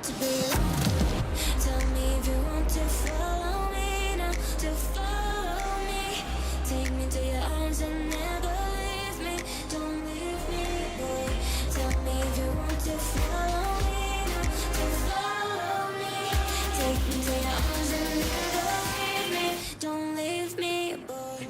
to be alone. Tell me if you want to follow me now, to follow me. Take me to your arms and never leave me. Don't leave me, boy. Tell me if you want to follow me now, to follow me. Take me to your arms and never leave me. Don't leave me, boy.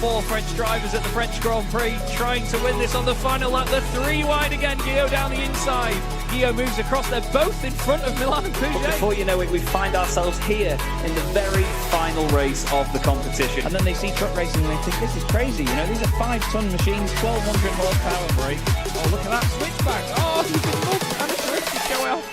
Four French drivers at the French Grand Prix trying to win this on the final lap. The three wide again, Guillaume down the inside. Guillaume moves across, they're both in front of Milan and But Pouget. before you know it, we find ourselves here in the very final race of the competition. And then they see truck racing and they think, this is crazy, you know, these are 5-ton machines, 1,200 horsepower brake. Oh, look at that switchback. Oh, he's been mugged and a safety show off.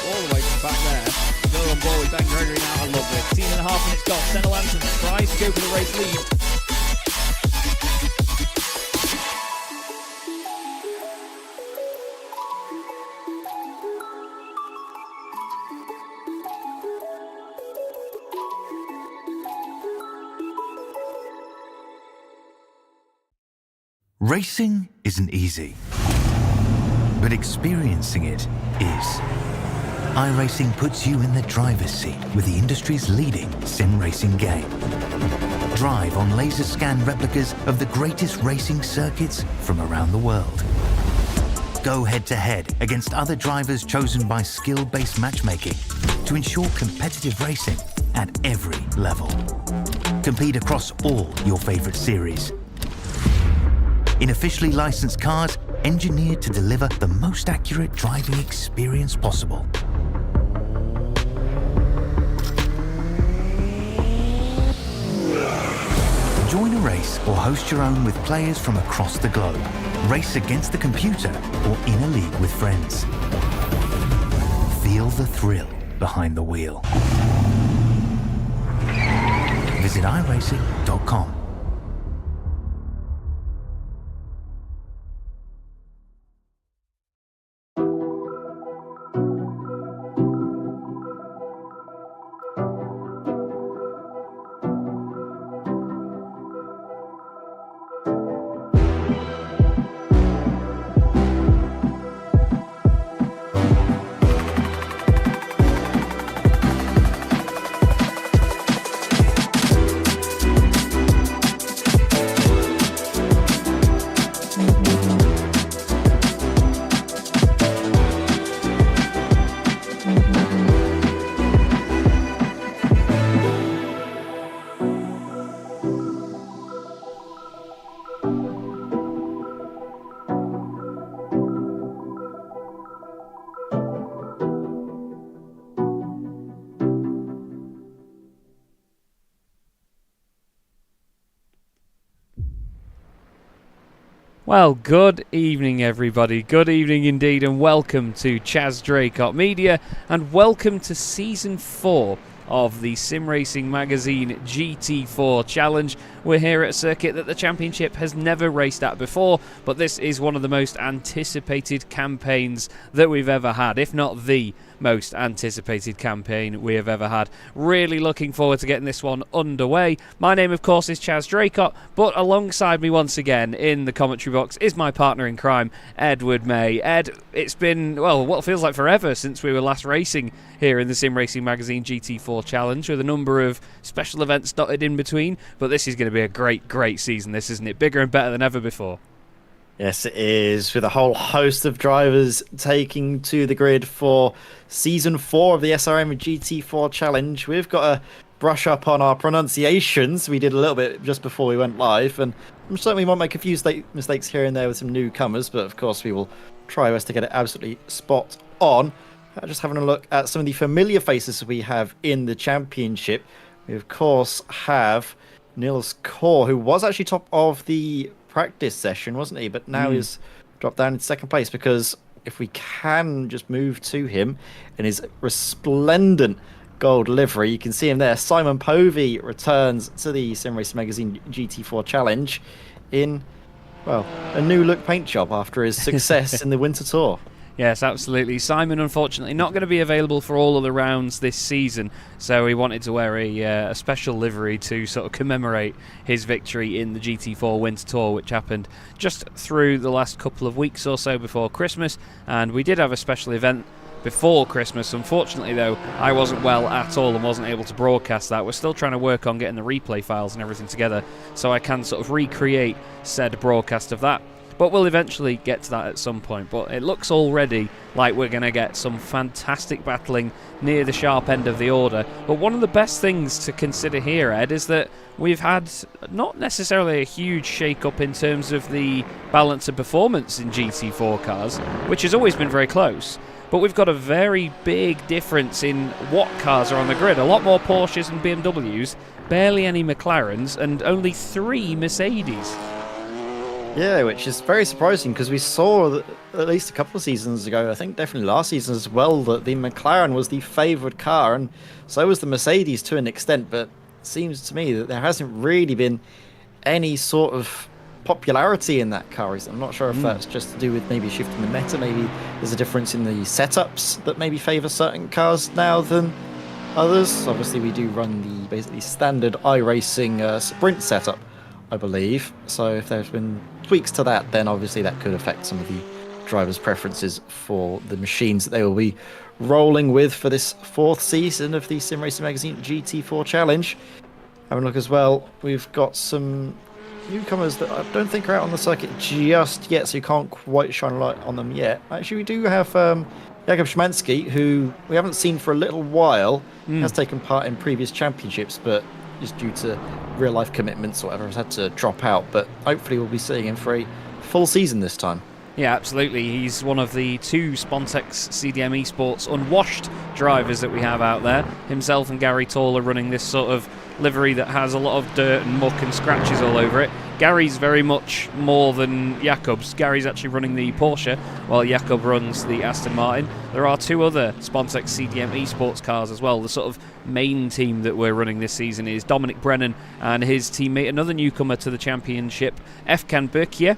All the way from back there. Still on board with Ben Gregory now, I love it. 10.5 minutes gone, Senna Lanson tries to go for the race lead. Racing isn't easy, but experiencing it is. iRacing puts you in the driver's seat with the industry's leading sim racing game. Drive on laser scan replicas of the greatest racing circuits from around the world. Go head to head against other drivers chosen by skill-based matchmaking to ensure competitive racing at every level. Compete across all your favorite series in officially licensed cars engineered to deliver the most accurate driving experience possible. Join a race or host your own with players from across the globe. Race against the computer or in a league with friends. Feel the thrill behind the wheel. Visit iRacing.com. Well, good evening everybody, good evening indeed, and welcome to Chaz Draycott Media, and welcome to Season 4 of the Sim Racing Magazine GT4 Challenge. We're here at a circuit that the Championship has never raced at before, but this is one of the most anticipated campaigns that we've ever had, if not the most anticipated campaign we have ever had. Really looking forward to getting this one underway. My name, of course, is Chaz Draycott, but alongside me once again in the commentary box is my partner in crime, Edward May. Ed, it's been, well, what feels like forever since we were last racing here in the Sim Racing Magazine GT4 Challenge, with a number of special events dotted in between, but this is going to be a great season, this, isn't it? Bigger and better than ever before. Yes, it is, with a whole host of drivers taking to the grid for Season 4 of the SRM GT4 Challenge. We've got to brush up on our pronunciations. We did a little bit just before we went live, and I'm certain we might make a few mistakes here and there with some newcomers, but of course we will try our best to get it absolutely spot on. Just having a look at some of the familiar faces we have in the championship. We, of course, have Niels Kaur, who was actually top of the practice session, wasn't he? But now he's dropped down in second place, because if we can just move to him in his resplendent gold livery, you can see him there. Simon Povey returns to the Sim Racing Magazine GT4 Challenge in, well, a new look paint job after his success in the Winter Tour. Yes, absolutely. Simon, unfortunately, not going to be available for all of the rounds this season, so he wanted to wear a special livery to sort of commemorate his victory in the GT4 Winter Tour, which happened just through the last couple of weeks or so before Christmas, and we did have a special event before Christmas. Unfortunately, though, I wasn't well at all and wasn't able to broadcast that. We're still trying to work on getting the replay files and everything together so I can sort of recreate said broadcast of that. But we'll eventually get to that at some point. But it looks already like we're going to get some fantastic battling near the sharp end of the order. But one of the best things to consider here, Ed, is that we've had not necessarily a huge shake-up in terms of the balance of performance in GT4 cars, which has always been very close. But we've got a very big difference in what cars are on the grid. A lot more Porsches and BMWs, barely any McLarens, and only 3 Mercedes. Yeah, which is very surprising, because we saw that at least a couple of seasons ago, I think definitely last season as well, that the McLaren was the favoured car, and so was the Mercedes to an extent. But it seems to me that there hasn't really been any sort of popularity in that car. I'm not sure if that's just to do with maybe shifting the meta. Maybe there's a difference in the setups that maybe favour certain cars now than others. Obviously, we do run the basically standard iRacing sprint setup, I believe. So if there's been tweaks to that, then obviously that could affect some of the drivers' preferences for the machines that they will be rolling with for this 4th season of the Sim Racing Magazine GT4 Challenge. Having a look as well, we've got some newcomers that I don't think are out on the circuit just yet, so you can't quite shine a light on them yet. Actually, we do have Jakub Szymanski, who we haven't seen for a little while. Has taken part in previous championships, but just due to real life commitments or whatever, has had to drop out. But hopefully we'll be seeing him for a full season this time. Yeah, absolutely. He's one of the 2 Spontex CDM Esports unwashed drivers that we have out there. Himself and Gary Tall are running this sort of livery that has a lot of dirt and muck and scratches all over it. Gary's very much more than Jakub's. Gary's actually running the Porsche, while Jakub runs the Aston Martin. There are 2 other Spontex CDM Esports cars as well. The sort of main team that we're running this season is Dominic Brennan and his teammate, another newcomer to the championship, Efkan Berkier.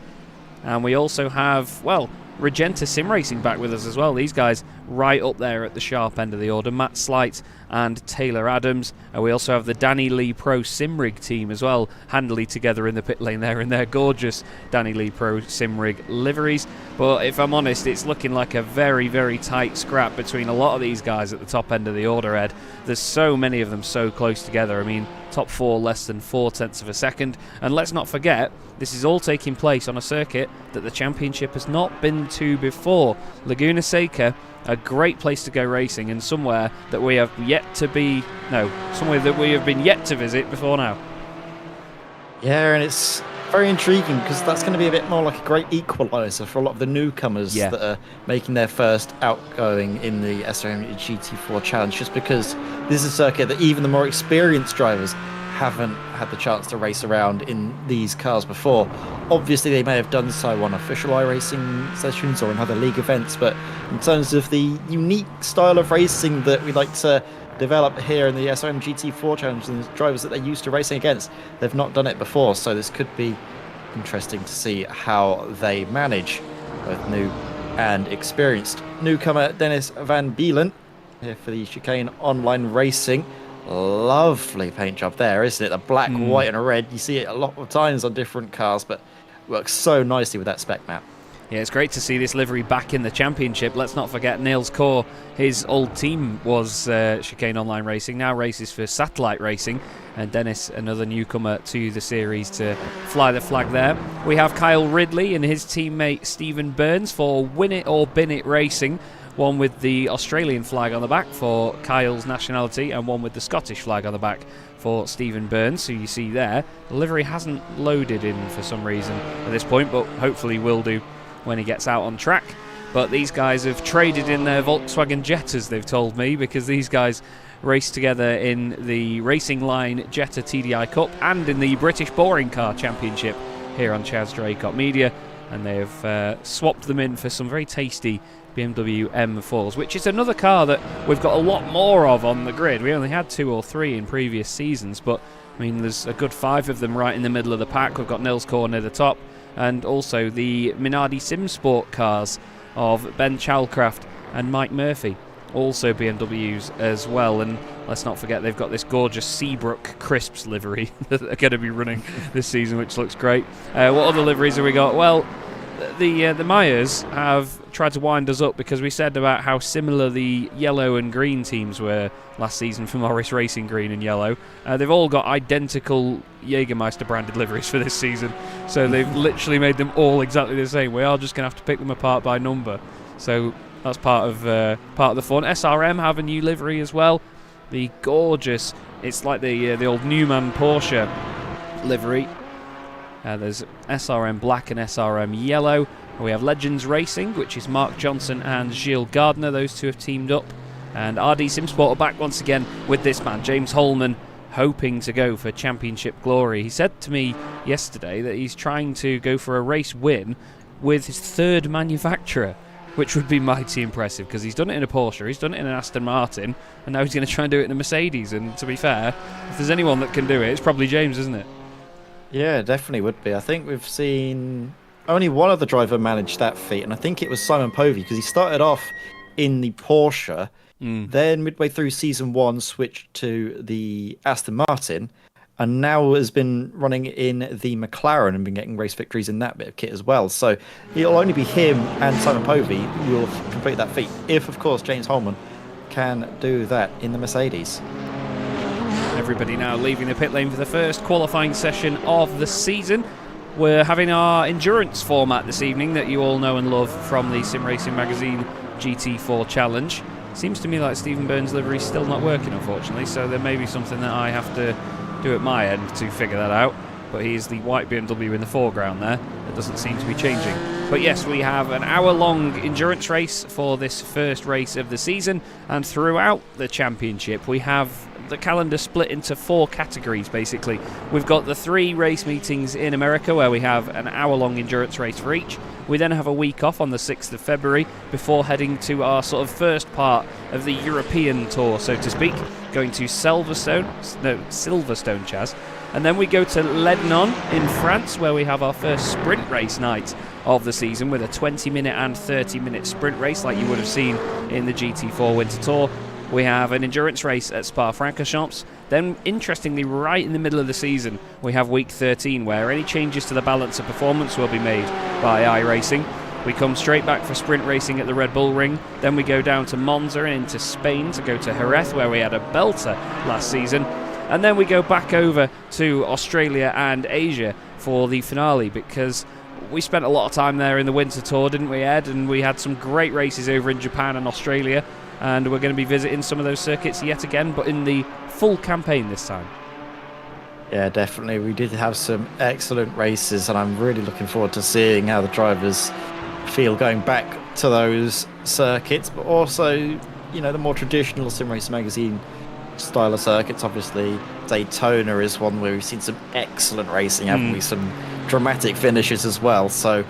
And we also have, well, Regenta Sim Racing back with us as well. These guys right up there at the sharp end of the order. Matt Slight and Taylor Adams. And we also have the Danny Lee Pro Simrig team as well, handily together in the pit lane there in their gorgeous Danny Lee Pro Simrig liveries. But if I'm honest, it's looking like a very, very tight scrap between a lot of these guys at the top end of the order, Ed. There's so many of them so close together. I mean, top 4 less than 4/10 of a second. And let's not forget, this is all taking place on a circuit that the championship has not been to before. Laguna Seca, a great place to go racing, and somewhere that we have yet to be, somewhere that we have been yet to visit before now. Yeah, and it's very intriguing, because that's going to be a bit more like a great equaliser for a lot of the newcomers that are making their first outgoing in the SRM GT4 Challenge, just because this is a circuit that even the more experienced drivers haven't had the chance to race around in these cars before. Obviously, they may have done so on official iRacing sessions or in other league events, but in terms of the unique style of racing that we like to develop here in the SRM GT4 Challenge and the drivers that they're used to racing against, they've not done it before, so this could be interesting to see how they manage, both new and experienced. Newcomer Dennis Van Bielen here for the Chicane Online Racing. Lovely paint job there, isn't it? A black, white and a red. You see it a lot of times on different cars, but works so nicely with that spec map. Yeah, it's great to see this livery back in the championship. Let's not forget Niels Core, his old team was Chicane Online Racing, now races for Satellite Racing, and Dennis, another newcomer to the series to fly the flag there. We have Kyle Ridley and his teammate Stephen Burns for Win It or Bin It Racing, one with the Australian flag on the back for Kyle's nationality and one with the Scottish flag on the back for Stephen Burns, who you see there. The livery hasn't loaded in for some reason at this point, but hopefully will do when he gets out on track. But these guys have traded in their Volkswagen Jettas, they've told me, because these guys raced together in the Racing Line Jetta TDI Cup and in the British Boring Car Championship here on Chaz Draycott Media, and they've swapped them in for some very tasty BMW M4s, which is another car that we've got a lot more of on the grid. We only had 2 or 3 in previous seasons, but I mean there's a good 5 of them right in the middle of the pack. We've got Nils Core near the top, and also the Minardi Simsport cars of Ben Chalcraft and Mike Murphy, also BMWs as well. And let's not forget they've got this gorgeous Seabrook Crisps livery that they're going to be running this season, which looks great. What other liveries have we got? Well, the Myers have tried to wind us up because we said about how similar the yellow and green teams were last season for Morris Racing, green and yellow. They've all got identical Jägermeister branded liveries for this season, so they've literally made them all exactly the same. We are just going to have to pick them apart by number, so that's part of the fun. SRM have a new livery as well, the gorgeous, it's like the old Newman Porsche livery. There's SRM black and SRM yellow. We have Legends Racing, which is Mark Johnson and Gilles Gardner. Those two have teamed up. And RD Simsport are back once again with this man, James Holman, hoping to go for championship glory. He said to me yesterday that he's trying to go for a race win with his 3rd manufacturer, which would be mighty impressive because he's done it in a Porsche, he's done it in an Aston Martin, and now he's going to try and do it in a Mercedes. And to be fair, if there's anyone that can do it, it's probably James, isn't it? Yeah, definitely would be. I think we've seen only one other driver manage that feat, and I think it was Simon Povey, because he started off in the Porsche, then midway through season 1 switched to the Aston Martin, and now has been running in the McLaren and been getting race victories in that bit of kit as well. So it'll only be him and Simon Povey who will complete that feat, if of course James Holman can do that in the Mercedes. Everybody now leaving the pit lane for the first qualifying session of the season. We're having our endurance format this evening that you all know and love from the Sim Racing Magazine GT4 Challenge. Seems to me like Stephen Burns' livery is still not working, unfortunately, so there may be something that I have to do at my end to figure that out. But he's the white BMW in the foreground there. It doesn't seem to be changing. But yes, we have an hour-long endurance race for this first race of the season, and throughout the championship we have the calendar split into 4 categories basically. We've got the 3 race meetings in America where we have an hour-long endurance race for each. We then have a week off on the 6th of February before heading to our sort of first part of the European tour, so to speak, going to Silverstone, Chaz. And then we go to Lebanon in France, where we have our first sprint race night of the season with a 20-minute and 30-minute sprint race like you would have seen in the GT4 Winter Tour. We have an endurance race at Spa-Francorchamps. Then, interestingly, right in the middle of the season, we have week 13, where any changes to the balance of performance will be made by iRacing. We come straight back for sprint racing at the Red Bull Ring. Then we go down to Monza and into Spain to go to Jerez, where we had a belter last season. And then we go back over to Australia and Asia for the finale, because we spent a lot of time there in the Winter Tour, didn't we, Ed? And we had some great races over in Japan and Australia. And we're going to be visiting some of those circuits yet again, but in the full campaign this time. Yeah, definitely. We did have some excellent races, and I'm really looking forward to seeing how the drivers feel going back to those circuits, but also, you know, the more traditional Sim Racing Magazine style of circuits. Obviously, Daytona is one where we've seen some excellent racing, haven't we? Some dramatic finishes as well, so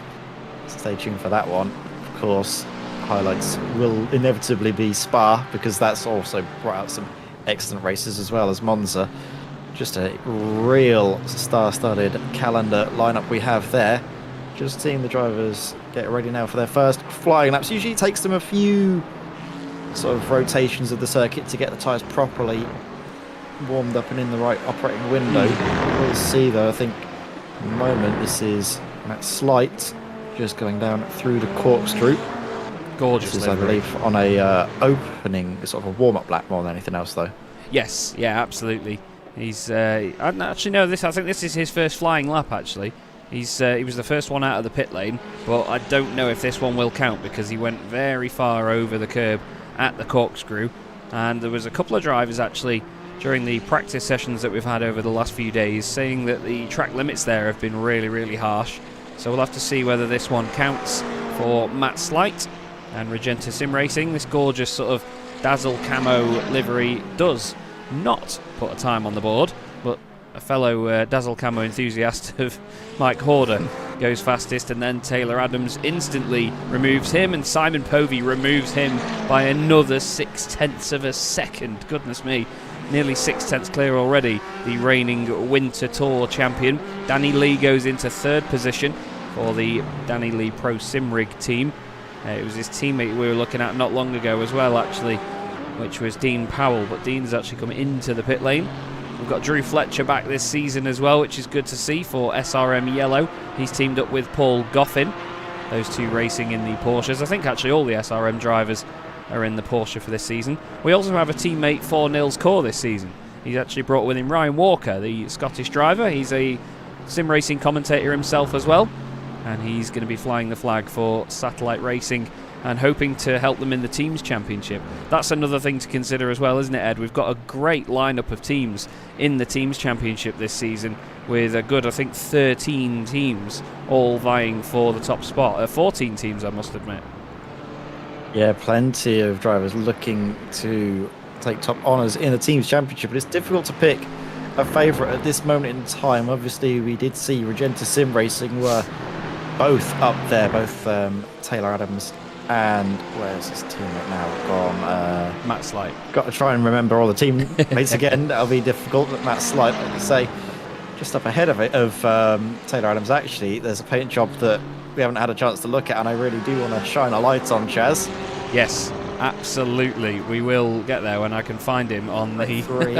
stay tuned for that one. Of course, highlights will inevitably be Spa, because that's also brought out some excellent races, as well as Monza. Just a real star-studded calendar lineup we have there. Just seeing the drivers get ready now for their first flying laps. Usually it takes them a few sort of rotations of the circuit to get the tyres properly warmed up and in the right operating window. We'll see though. I think at the moment this is Matt Slight just going down through the corkscrew. Gorgeous This is, I livery. believe, on a opening, sort of a warm-up lap more than anything else, though. Yes, yeah, absolutely. He's actually no. I think this is his first flying lap. Actually, he was the first one out of the pit lane, but I don't know if this one will count because he went very far over the curb at the corkscrew, and there was a couple of drivers actually during the practice sessions that we've had over the last few days saying that the track limits there have been really, really harsh. So we'll have to see whether this one counts for Matt Slight and Regenta Sim Racing. This gorgeous sort of dazzle camo livery does not put a time on the board, but a fellow dazzle camo enthusiast of Mike Horder goes fastest, and then Taylor Adams instantly removes him, and Simon Povey removes him by another 0.6 of a second. Goodness me, nearly 0.6 clear already. The reigning Winter Tour champion Danny Lee goes into third position for the Danny Lee Pro Sim Rig team. It was his teammate we were looking at not long ago as well, actually, which was Dean Powell, but Dean's actually come into the pit lane. We've got Drew Fletcher back this season as well, which is good to see for SRM Yellow. He's teamed up with Paul Goffin, those two racing in the Porsches. I think actually all the SRM drivers are in the Porsche for this season. We also have a teammate for Nils Core this season. He's actually brought with him Ryan Walker, the Scottish driver. He's a sim racing commentator himself as well, and he's going to be flying the flag for Satellite Racing and hoping to help them in the Teams Championship. That's another thing to consider as well, isn't it, Ed? We've got a great lineup of teams in the Teams Championship this season, with a good, I think, 13 teams all vying for the top spot. 14 teams, I must admit. Yeah, plenty of drivers looking to take top honours in the Teams Championship, but it's difficult to pick a favourite at this moment in time. Obviously, we did see Regenta Sim Racing were both up there, both Taylor Adams and where's his teammate now gone? Matt Slight. Got to try and remember all the teammates again. That'll be difficult. But Matt Slight, like you say, just up ahead of Taylor Adams. Actually, there's a paint job that we haven't had a chance to look at, and I really do want to shine a light on, Chaz. Yes, absolutely. We will get there when I can find him on the Three.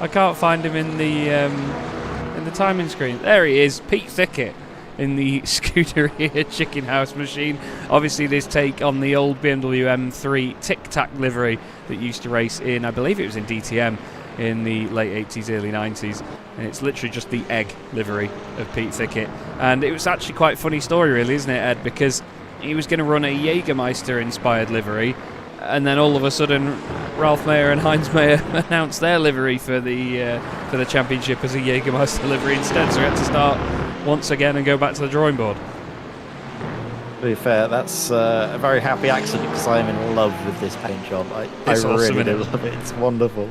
I can't find him in the timing screen. There he is, Pete Thickett in the Scuderia Chicken House machine. Obviously this take on the old BMW M3 Tic Tac livery that used to race in, I believe it was in DTM in the late 80s, early 90s, and it's literally just the egg livery of Pete Thickett. And it was actually quite a funny story really, isn't it, Ed, because he was going to run a Jägermeister inspired livery, and then all of a sudden Ralph Mayer and Heinz Mayer announced their livery for the championship as a Jägermeister livery instead, so we had to start once again and go back to the drawing board. To be fair, that's a very happy accident because I'm in love with this paint job. I It's awesome, really isn't do it? love it. It's wonderful.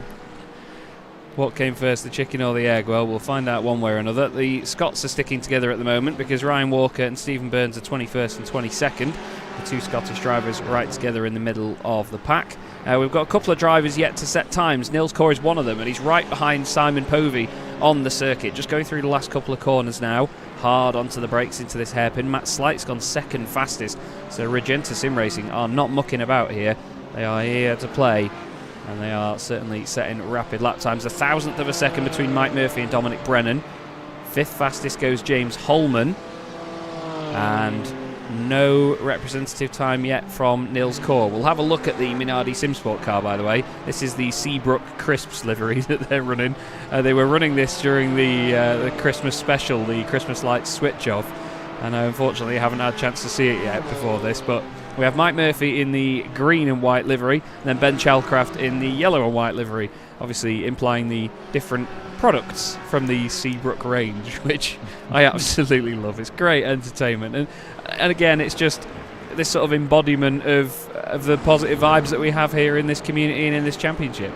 What came first, the chicken or the egg? Well, we'll find out one way or another. The Scots are sticking together at the moment because Ryan Walker and Stephen Burns are 21st and 22nd. The two Scottish drivers right together in the middle of the pack. We've got a couple of drivers yet to set times. Nils Core is one of them, and he's right behind Simon Povey on the circuit. Just going through the last couple of corners now. Hard onto the brakes into this hairpin. Matt Slight's gone second fastest. So Regenta Sim Racing are not mucking about here. They are here to play, and they are certainly setting rapid lap times. 1,000th of a second between Mike Murphy and Dominic Brennan. Fifth fastest goes James Holman, and no representative time yet from Nils Core. We'll have a look at the Minardi SimSport car, by the way. This is the Seabrook Crisps livery that they're running. They were running this during the Christmas special, the Christmas lights switch off, and I unfortunately haven't had a chance to see it yet before this, but we have Mike Murphy in the green and white livery, and then Ben Chalcraft in the yellow and white livery, obviously implying the different products from the Seabrook range, which I absolutely love. It's great entertainment, and again, it's just this sort of embodiment of the positive vibes that we have here in this community and in this championship.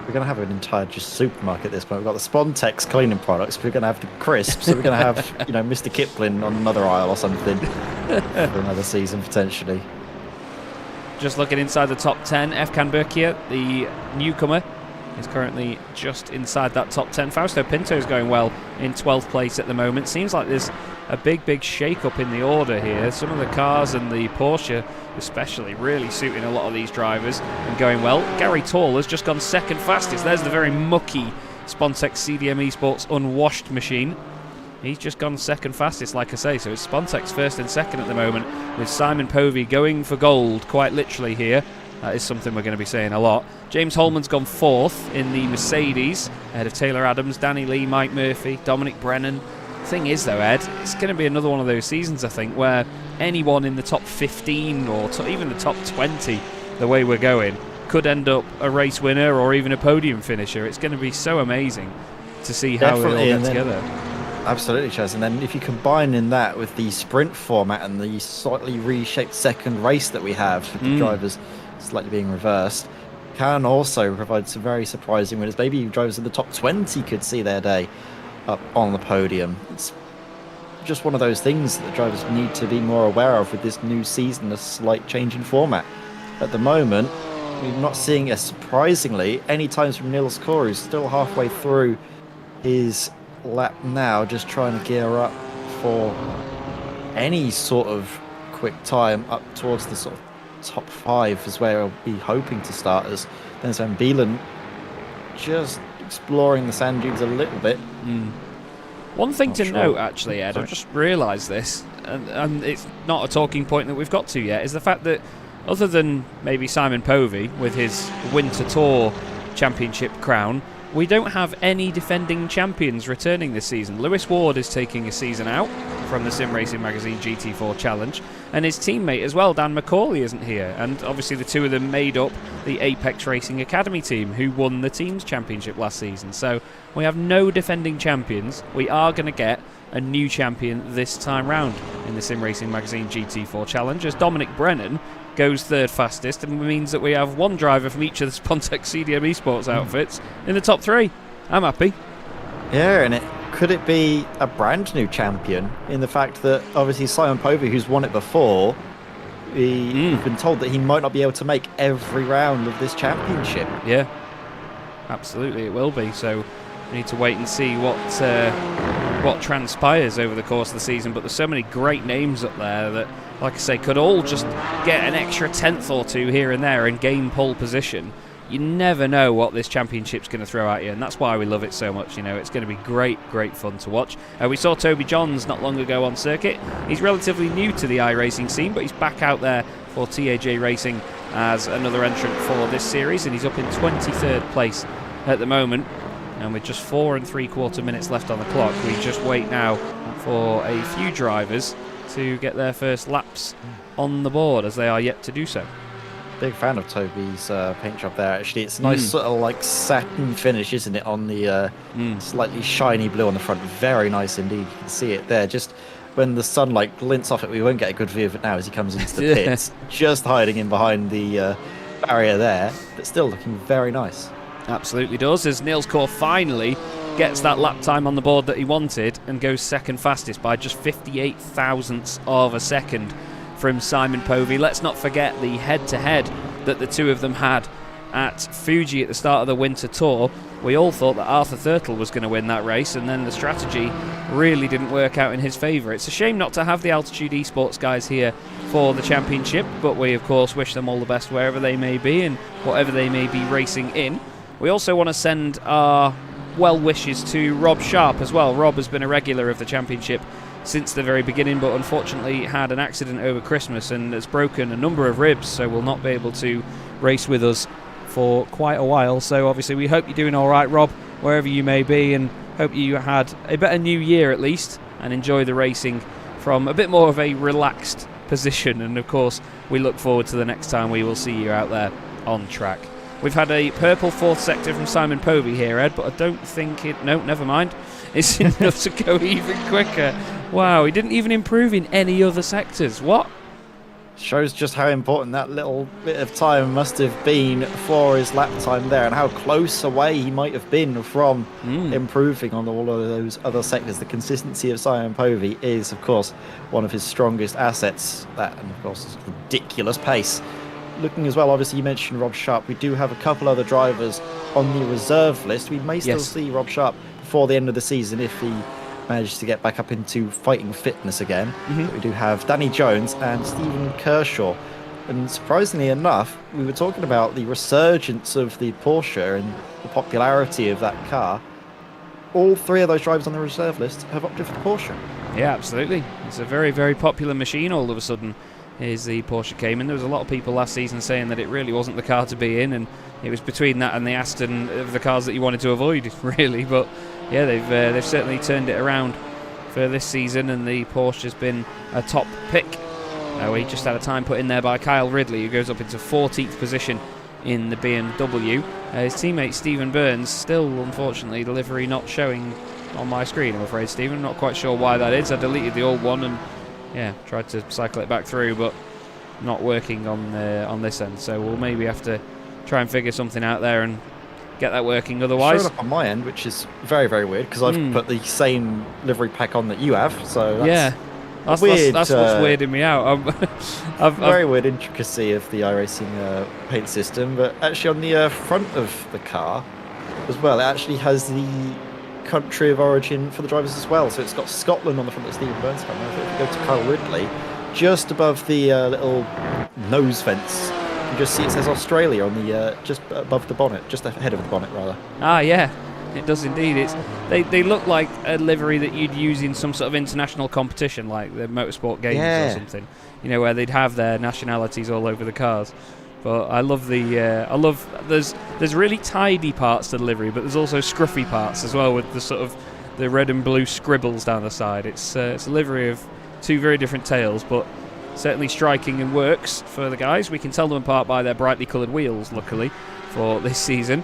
We're going to have an entire just supermarket at this point. We've got the Spontex cleaning products. We're going to have the crisps. So we're going to have, Mr. Kipling on another aisle or something for another season potentially. Just looking inside the top 10, Efkan Berkia, the newcomer, is currently just inside that top 10. Fausto Pinto is going well in 12th place at the moment. Seems like there's a big shake-up in the order here. Some of the cars and the Porsche especially really suiting a lot of these drivers and going well. Gary Tall has just gone second fastest. There's the very mucky Spontex CDM Esports unwashed machine. He's just gone second fastest, like I say. So it's Spontex first and second at the moment, with Simon Povey going for gold, quite literally here. That is something we're going to be saying a lot. James Holman's gone fourth in the Mercedes, ahead of Taylor Adams, Danny Lee, Mike Murphy, Dominic Brennan. Thing is, though, Ed, it's going to be another one of those seasons, I think, where anyone in the top 15 or even the top 20, the way we're going, could end up a race winner or even a podium finisher. It's going to be so amazing to see how it all gets together. Absolutely, Chaz. And then if you combine in that with the sprint format and the slightly reshaped second race that we have, with the drivers slightly being reversed, can also provide some very surprising winners. Maybe drivers in the top 20 could see their day up on the podium. It's just one of those things that the drivers need to be more aware of with this new season, a slight change in format. At the moment, we're not seeing, surprisingly, any times from Niels Kor, who's still halfway through his lap now, just trying to gear up for any sort of quick time up towards the sort of top 5 is where I'll be hoping to start, as Dennis Van Beelen just exploring the sand dunes a little bit. One thing to note, actually, Ed, I've just realised this, and it's not a talking point that we've got to yet, is the fact that other than maybe Simon Povey with his Winter Tour Championship crown, we don't have any defending champions returning this season. Lewis Ward is taking a season out from the Sim Racing Magazine GT4 Challenge, and his teammate as well, Dan McCauley, isn't here. And obviously the two of them made up the Apex Racing Academy team, who won the team's championship last season. So we have no defending champions. We are going to get a new champion this time round in the Sim Racing Magazine GT4 Challenge, as Dominic Brennan goes third fastest, and means that we have one driver from each of the Spontex CDM Esports outfits in the top 3. I'm happy. Yeah, and could it be a brand new champion, in the fact that obviously Simon Povey, who's won it before, we've been told that he might not be able to make every round of this championship. Yeah, absolutely it will be. So we need to wait and see what transpires over the course of the season. But there's so many great names up there that, like I say, could all just get an extra tenth or two here and there and gain pole position. You never know what this championship's going to throw at you, and that's why we love it so much. You know, it's going to be great fun to watch. We saw Toby Johns not long ago on circuit. He's relatively new to the iRacing scene, but he's back out there for TAJ Racing as another entrant for this series, and he's up in 23rd place at the moment. And with just 4 3/4 minutes left on the clock, we just wait now for a few drivers to get their first laps on the board, as they are yet to do so. Big fan of Toby's paint job there, actually. It's a nice sort of like satin finish, isn't it, on the slightly shiny blue on the front. Very nice indeed. You can see it there. Just when the sunlight glints off it, we won't get a good view of it now as he comes into the pits. Just hiding in behind the barrier there, but still looking very nice. Absolutely does, as Niels Kor finally gets that lap time on the board that he wanted and goes second fastest by just 58 thousandths of a second from Simon Povey. Let's not forget the head-to-head that the two of them had at Fuji at the start of the Winter Tour. We all thought that Arthur Thurtle was going to win that race, and then the strategy really didn't work out in his favour. It's a shame not to have the Altitude Esports guys here for the championship, but we of course wish them all the best wherever they may be and whatever they may be racing in. We also want to send our well wishes to Rob Sharp as well. Rob has been a regular of the championship since the very beginning, but unfortunately had an accident over Christmas and has broken a number of ribs, so will not be able to race with us for quite a while. So obviously we hope you're doing all right, Rob, wherever you may be, and hope you had a better new year at least and enjoy the racing from a bit more of a relaxed position. And of course we look forward to the next time we will see you out there on track. We've had a purple fourth sector from Simon Povey here, Ed, but I don't think it... No, never mind. It's enough to go even quicker. Wow, he didn't even improve in any other sectors. What? Shows just how important that little bit of time must have been for his lap time there, and how close away he might have been from improving on all of those other sectors. The consistency of Simon Povey is, of course, one of his strongest assets. That, and of course, ridiculous pace. Looking as well, obviously you mentioned Rob Sharp. We do have a couple other drivers on the reserve list. We may still see Rob Sharp before the end of the season if he manages to get back up into fighting fitness again. But we do have Danny Jones and Stephen Kershaw. And surprisingly enough, we were talking about the resurgence of the Porsche and the popularity of that car. all three of those drivers on the reserve list have opted for the Porsche. Yeah, absolutely. It's a very, very popular machine all of a sudden. Is the Porsche Cayman. There was a lot of people last season saying that it really wasn't the car to be in, and it was between that and the Aston of the cars that you wanted to avoid, really. But yeah, they've certainly turned it around for this season, and the Porsche has been a top pick. We just had a time put in there by Kyle Ridley, who goes up into 14th position in the BMW. His teammate Stephen Burns, still unfortunately the livery not showing on my screen, I'm afraid, Stephen. Not quite sure why that is. I deleted the old one and tried to cycle it back through, but not working on this end. So we'll maybe have to try and figure something out there and get that working. Otherwise, showed up on my end, which is very, very weird because I've put the same livery pack on that you have. So that's weird. That's what's weirding me out. Very weird intricacy of the iRacing paint system, but actually on the front of the car as well, it actually has the country of origin for the drivers as well. So it's got Scotland on the front of Stephen Burns' car. Now, if you go to Kyle Ridley, just above the little nose vents, you just see it says Australia on the just above the bonnet, just ahead of the bonnet rather. Ah, yeah, it does indeed. They look like a livery that you'd use in some sort of international competition, like the motorsport games or something. You know, where they'd have their nationalities all over the cars. But I love there's really tidy parts to the livery, but there's also scruffy parts as well with the sort of the red and blue scribbles down the side. It's a livery of two very different tales, but certainly striking and works for the guys. We can tell them apart by their brightly coloured wheels, luckily, for this season.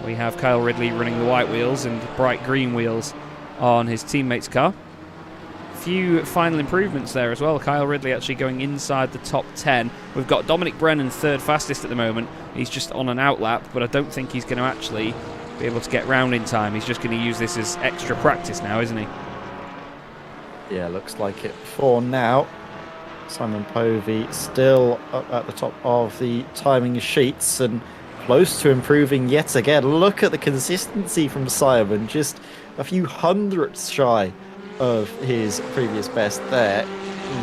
We have Kyle Ridley running the white wheels and bright green wheels on his teammate's car. Few final improvements there as well. Kyle Ridley actually going inside the top 10. We've got Dominic Brennan third fastest at the moment. He's just on an outlap, but I don't think he's going to actually be able to get round in time. He's just going to use this as extra practice now, isn't he? Yeah, looks like it for now. Simon Povey still up at the top of the timing sheets and close to improving yet again. Look at the consistency from Simon, just a few hundredths shy of his previous best there.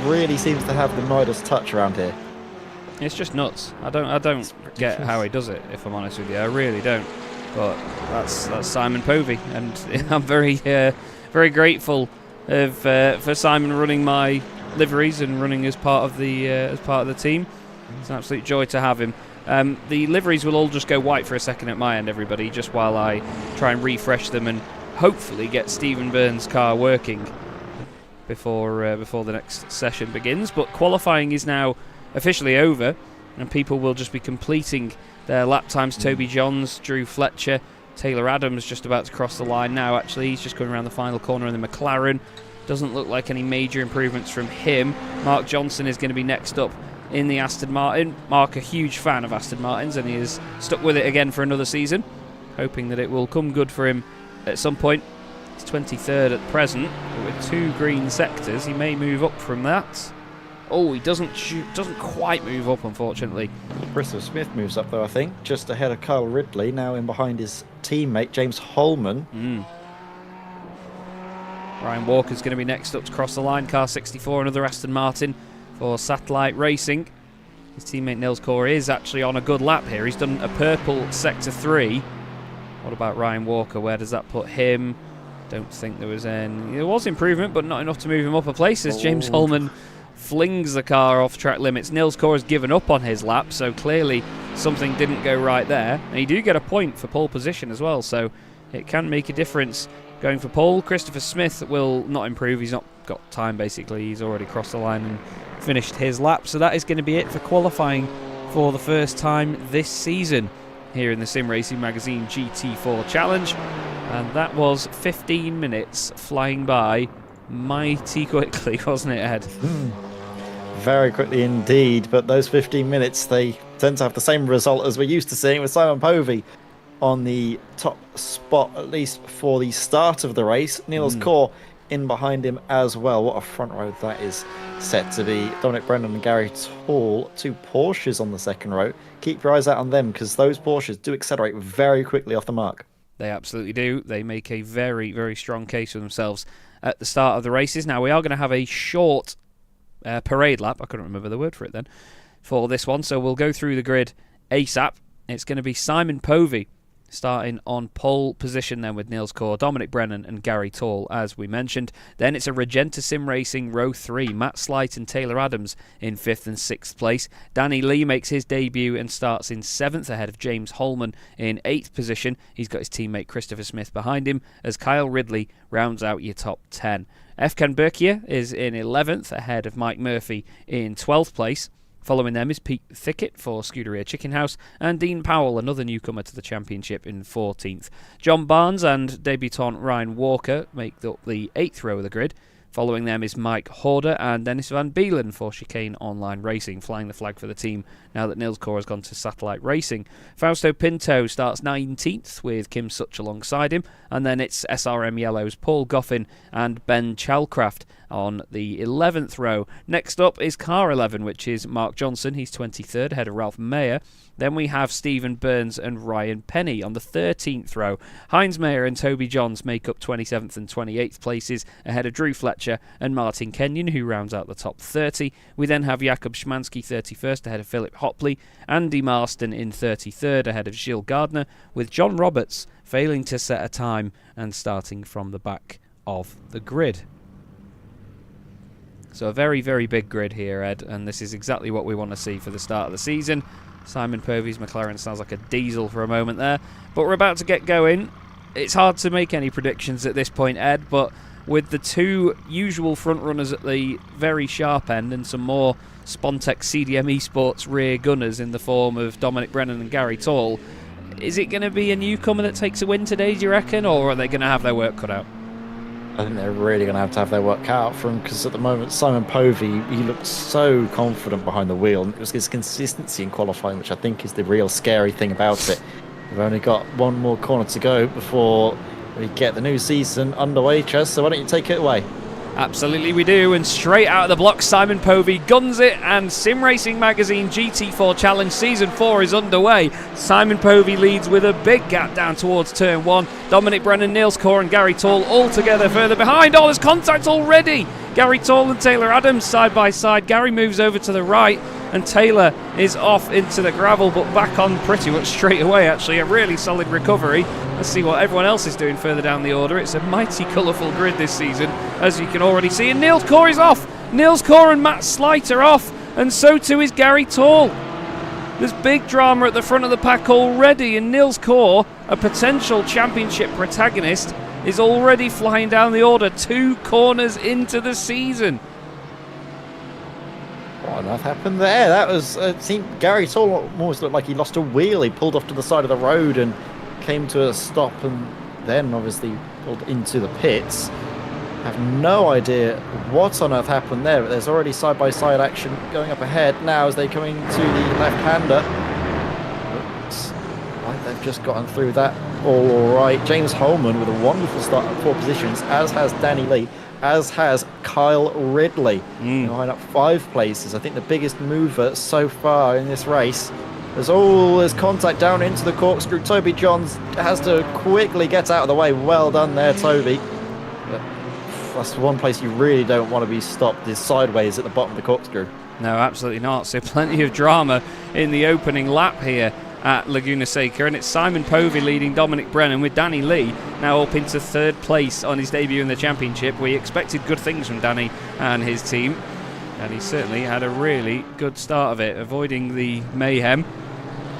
Really seems to have the Midas touch around here. It's just nuts. I don't get how he does it, if I'm honest with you. I really don't. But that's Simon Povey, and I'm very very grateful for Simon running my liveries and running as part of the team. It's an absolute joy to have him. The liveries will all just go white for a second at my end, everybody, just while I try and refresh them and hopefully get Stephen Burns' car working before the next session begins. But qualifying is now officially over, and people will just be completing their lap times. Toby Johns, Drew Fletcher, Taylor Adams just about to cross the line now. Actually, he's just coming around the final corner in the McLaren. Doesn't look like any major improvements from him. Mark Johnson is going to be next up in the Aston Martin. Mark, a huge fan of Aston Martins, and he is stuck with it again for another season, hoping that it will come good for him at some point. He's 23rd at present, but with 2 green sectors, he may move up from that. Oh, he doesn't quite move up, unfortunately. Bristol Smith moves up though, I think, just ahead of Kyle Ridley, now in behind his teammate James Holman. Ryan Walker's going to be next up to cross the line. Car 64, another Aston Martin for Satellite Racing. His teammate Nils Corey is actually on a good lap here. He's done a purple Sector 3. What about Ryan Walker? Where does that put him? Don't think there was any. There was improvement, but not enough to move him up a place as James Holman flings the car off track limits. Nils Corey has given up on his lap, so clearly something didn't go right there. And you do get a point for pole position as well, so it can make a difference going for pole. Christopher Smith will not improve. He's not got time, basically. He's already crossed the line and finished his lap. So that is going to be it for qualifying for the first time this season here in the Sim Racing Magazine GT4 Challenge. And that was 15 minutes flying by mighty quickly, wasn't it, Ed? Very quickly indeed, but those 15 minutes, they tend to have the same result as we're used to seeing with Simon Povey on the top spot, at least for the start of the race. Niels Kaur in behind him as well. What a front row that is set to be. Dominic Brennan and Gary Tall, 2 Porsches on the second row. Keep your eyes out on them, because those Porsches do accelerate very quickly off the mark. They absolutely do. They make a very, very strong case for themselves at the start of the races. Now, we are going to have a short parade lap. I couldn't remember the word for it then, for this one. So we'll go through the grid ASAP. It's going to be Simon Povey starting on pole position then with Niels Kaur, Dominic Brennan and Gary Tall, as we mentioned. Then it's a Regenta Sim Racing row 3, Matt Slight and Taylor Adams in 5th and 6th place. Danny Lee makes his debut and starts in 7th ahead of James Holman in 8th position. He's got his teammate Christopher Smith behind him as Kyle Ridley rounds out your top 10. Efkan Berkier is in 11th ahead of Mike Murphy in 12th place. Following them is Pete Thickett for Scuderia Chicken House and Dean Powell, another newcomer to the championship, in 14th. John Barnes and debutant Ryan Walker make up the 8th row of the grid. Following them is Mike Horder and Dennis Van Beelen for Chicane Online Racing, flying the flag for the team now that Niels Kaur has gone to Satellite Racing. Fausto Pinto starts 19th with Kim Such alongside him, and then it's SRM Yellow's Paul Goffin and Ben Chalcraft on the 11th row. Next up is car 11, which is Mark Johnson. He's 23rd ahead of Ralph Mayer. Then we have Stephen Burns and Ryan Penny on the 13th row. Heinz Mayer and Toby Johns make up 27th and 28th places ahead of Drew Fletcher and Martin Kenyon, who rounds out the top 30. We then have Jakob Szymanski 31st ahead of Philip Hopley, Andy Marston in 33rd ahead of Gilles Gardner, with John Roberts failing to set a time and starting from the back of the grid. So a very, very big grid here, Ed, and this is exactly what we want to see for the start of the season. Simon Povey's McLaren sounds like a diesel for a moment there, but we're about to get going. It's hard to make any predictions at this point, Ed, but with the two usual front runners at the very sharp end and some more Spontex CDM Esports rear gunners in the form of Dominic Brennan and Gary Tall, is it going to be a newcomer that takes a win today, do you reckon, or are they going to have their work cut out? I think they're really going to have their work cut out for him, because at the moment Simon Povey, he looks so confident behind the wheel, and it was his consistency in qualifying, which I think is the real scary thing about it. We've only got one more corner to go before we get the new season underway, Chaz, so why don't you take it away? Absolutely we do, and straight out of the block Simon Povey guns it, and Sim Racing Magazine GT4 Challenge Season 4 is underway. Simon Povey leads with a big gap down towards turn 1. Dominic Brennan, Niels Kaur and Gary Tall all together further behind. Oh, there's contact already! Gary Tall and Taylor Adams side by side. Gary moves over to the right and Taylor is off into the gravel, but back on pretty much straight away actually. A really solid recovery. Let's see what everyone else is doing further down the order. It's a mighty colourful grid this season, as you can already see. And Niels Kaur is off! Niels Kaur and Matt Slight are off, and so too is Gary Tall. There's big drama at the front of the pack already, and Niels Kaur, a potential championship protagonist, is already flying down the order 2 corners into the season. What on earth happened there? That was, it seemed Gary Tall almost looked like he lost a wheel. He pulled off to the side of the road and came to a stop, and then obviously pulled into the pits. I have no idea what on earth happened there, but there's already side-by-side action going up ahead now as they're coming to the left-hander. Looks like they've just gotten through that all right. James Holman with a wonderful start at 4 positions, as has Danny Lee, as has Kyle Ridley. Behind up 5 places. I think the biggest mover so far in this race. There's contact down into the corkscrew. Toby Johns has to quickly get out of the way. Well done there, Toby. But that's one place you really don't want to be stopped, is sideways at the bottom of the corkscrew. No, absolutely not. So plenty of drama in the opening lap here at Laguna Seca, and it's Simon Povey leading Dominic Brennan, with Danny Lee now up into 3rd place on his debut in the championship. We expected good things from Danny and his team, and he certainly had a really good start of it, avoiding the mayhem.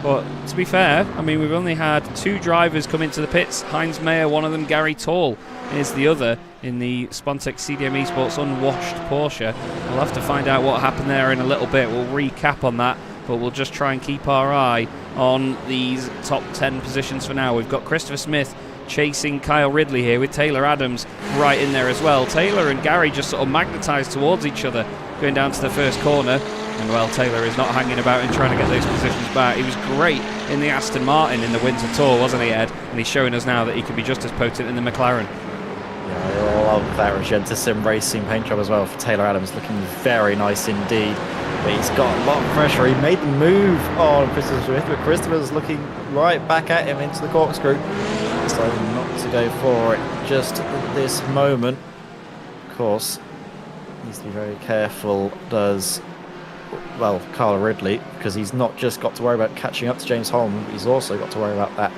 But to be fair, I mean, we've only had 2 drivers come into the pits. Heinz Mayer, one of them, Gary Tall is the other, in the Spontex CDM Esports unwashed Porsche. We'll have to find out what happened there in a little bit. We'll recap on that, but we'll just try and keep our eye on these top 10 positions for now. We've got Christopher Smith chasing Kyle Ridley here, with Taylor Adams right in there as well. Taylor and Gary just sort of magnetised towards each other going down to the first corner. And well, Taylor is not hanging about and trying to get those positions back. He was great in the Aston Martin in the Winter Tour, wasn't he, Ed? And he's showing us now that he can be just as potent in the McLaren. Yeah, I love that Regenta Sim Racing paint job as well for Taylor Adams, looking very nice indeed. But he's got a lot of pressure. He made the move on Christopher Smith, but Christopher's looking right back at him into the corkscrew. Deciding not to go for it just at this moment. Of course, needs to be very careful, does, well, Kyle Ridley, because he's not just got to worry about catching up to James Holman, but he's also got to worry about that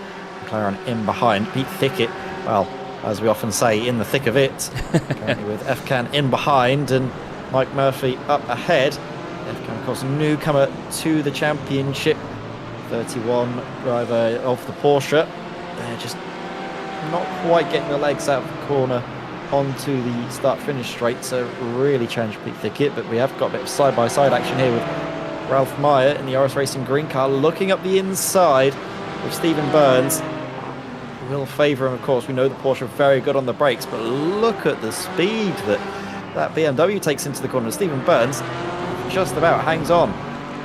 McLaren in behind. Pete Thickett, well, as we often say, in the thick of it. Currently with FCAN in behind and Mike Murphy up ahead. FCAN, of course, newcomer to the championship. 31 driver of the Porsche. They're just not quite getting the legs out of the corner onto the start-finish straight, so really challenged Pete Thickett. But we have got a bit of side-by-side action here with Ralph Meyer in the RS Racing green car, looking up the inside with Stephen Burns. Will favour him, of course. We know the Porsche are very good on the brakes, but look at the speed that BMW takes into the corner. Stephen Burns just about hangs on.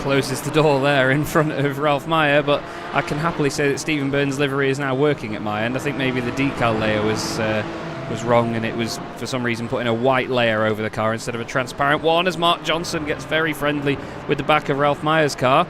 Closes the door there in front of Ralph Meyer, but I can happily say that Stephen Burns' livery is now working at my end. I think maybe the decal layer was wrong, and it was for some reason putting a white layer over the car instead of a transparent one, as Mark Johnson gets very friendly with the back of Ralph Meyer's car.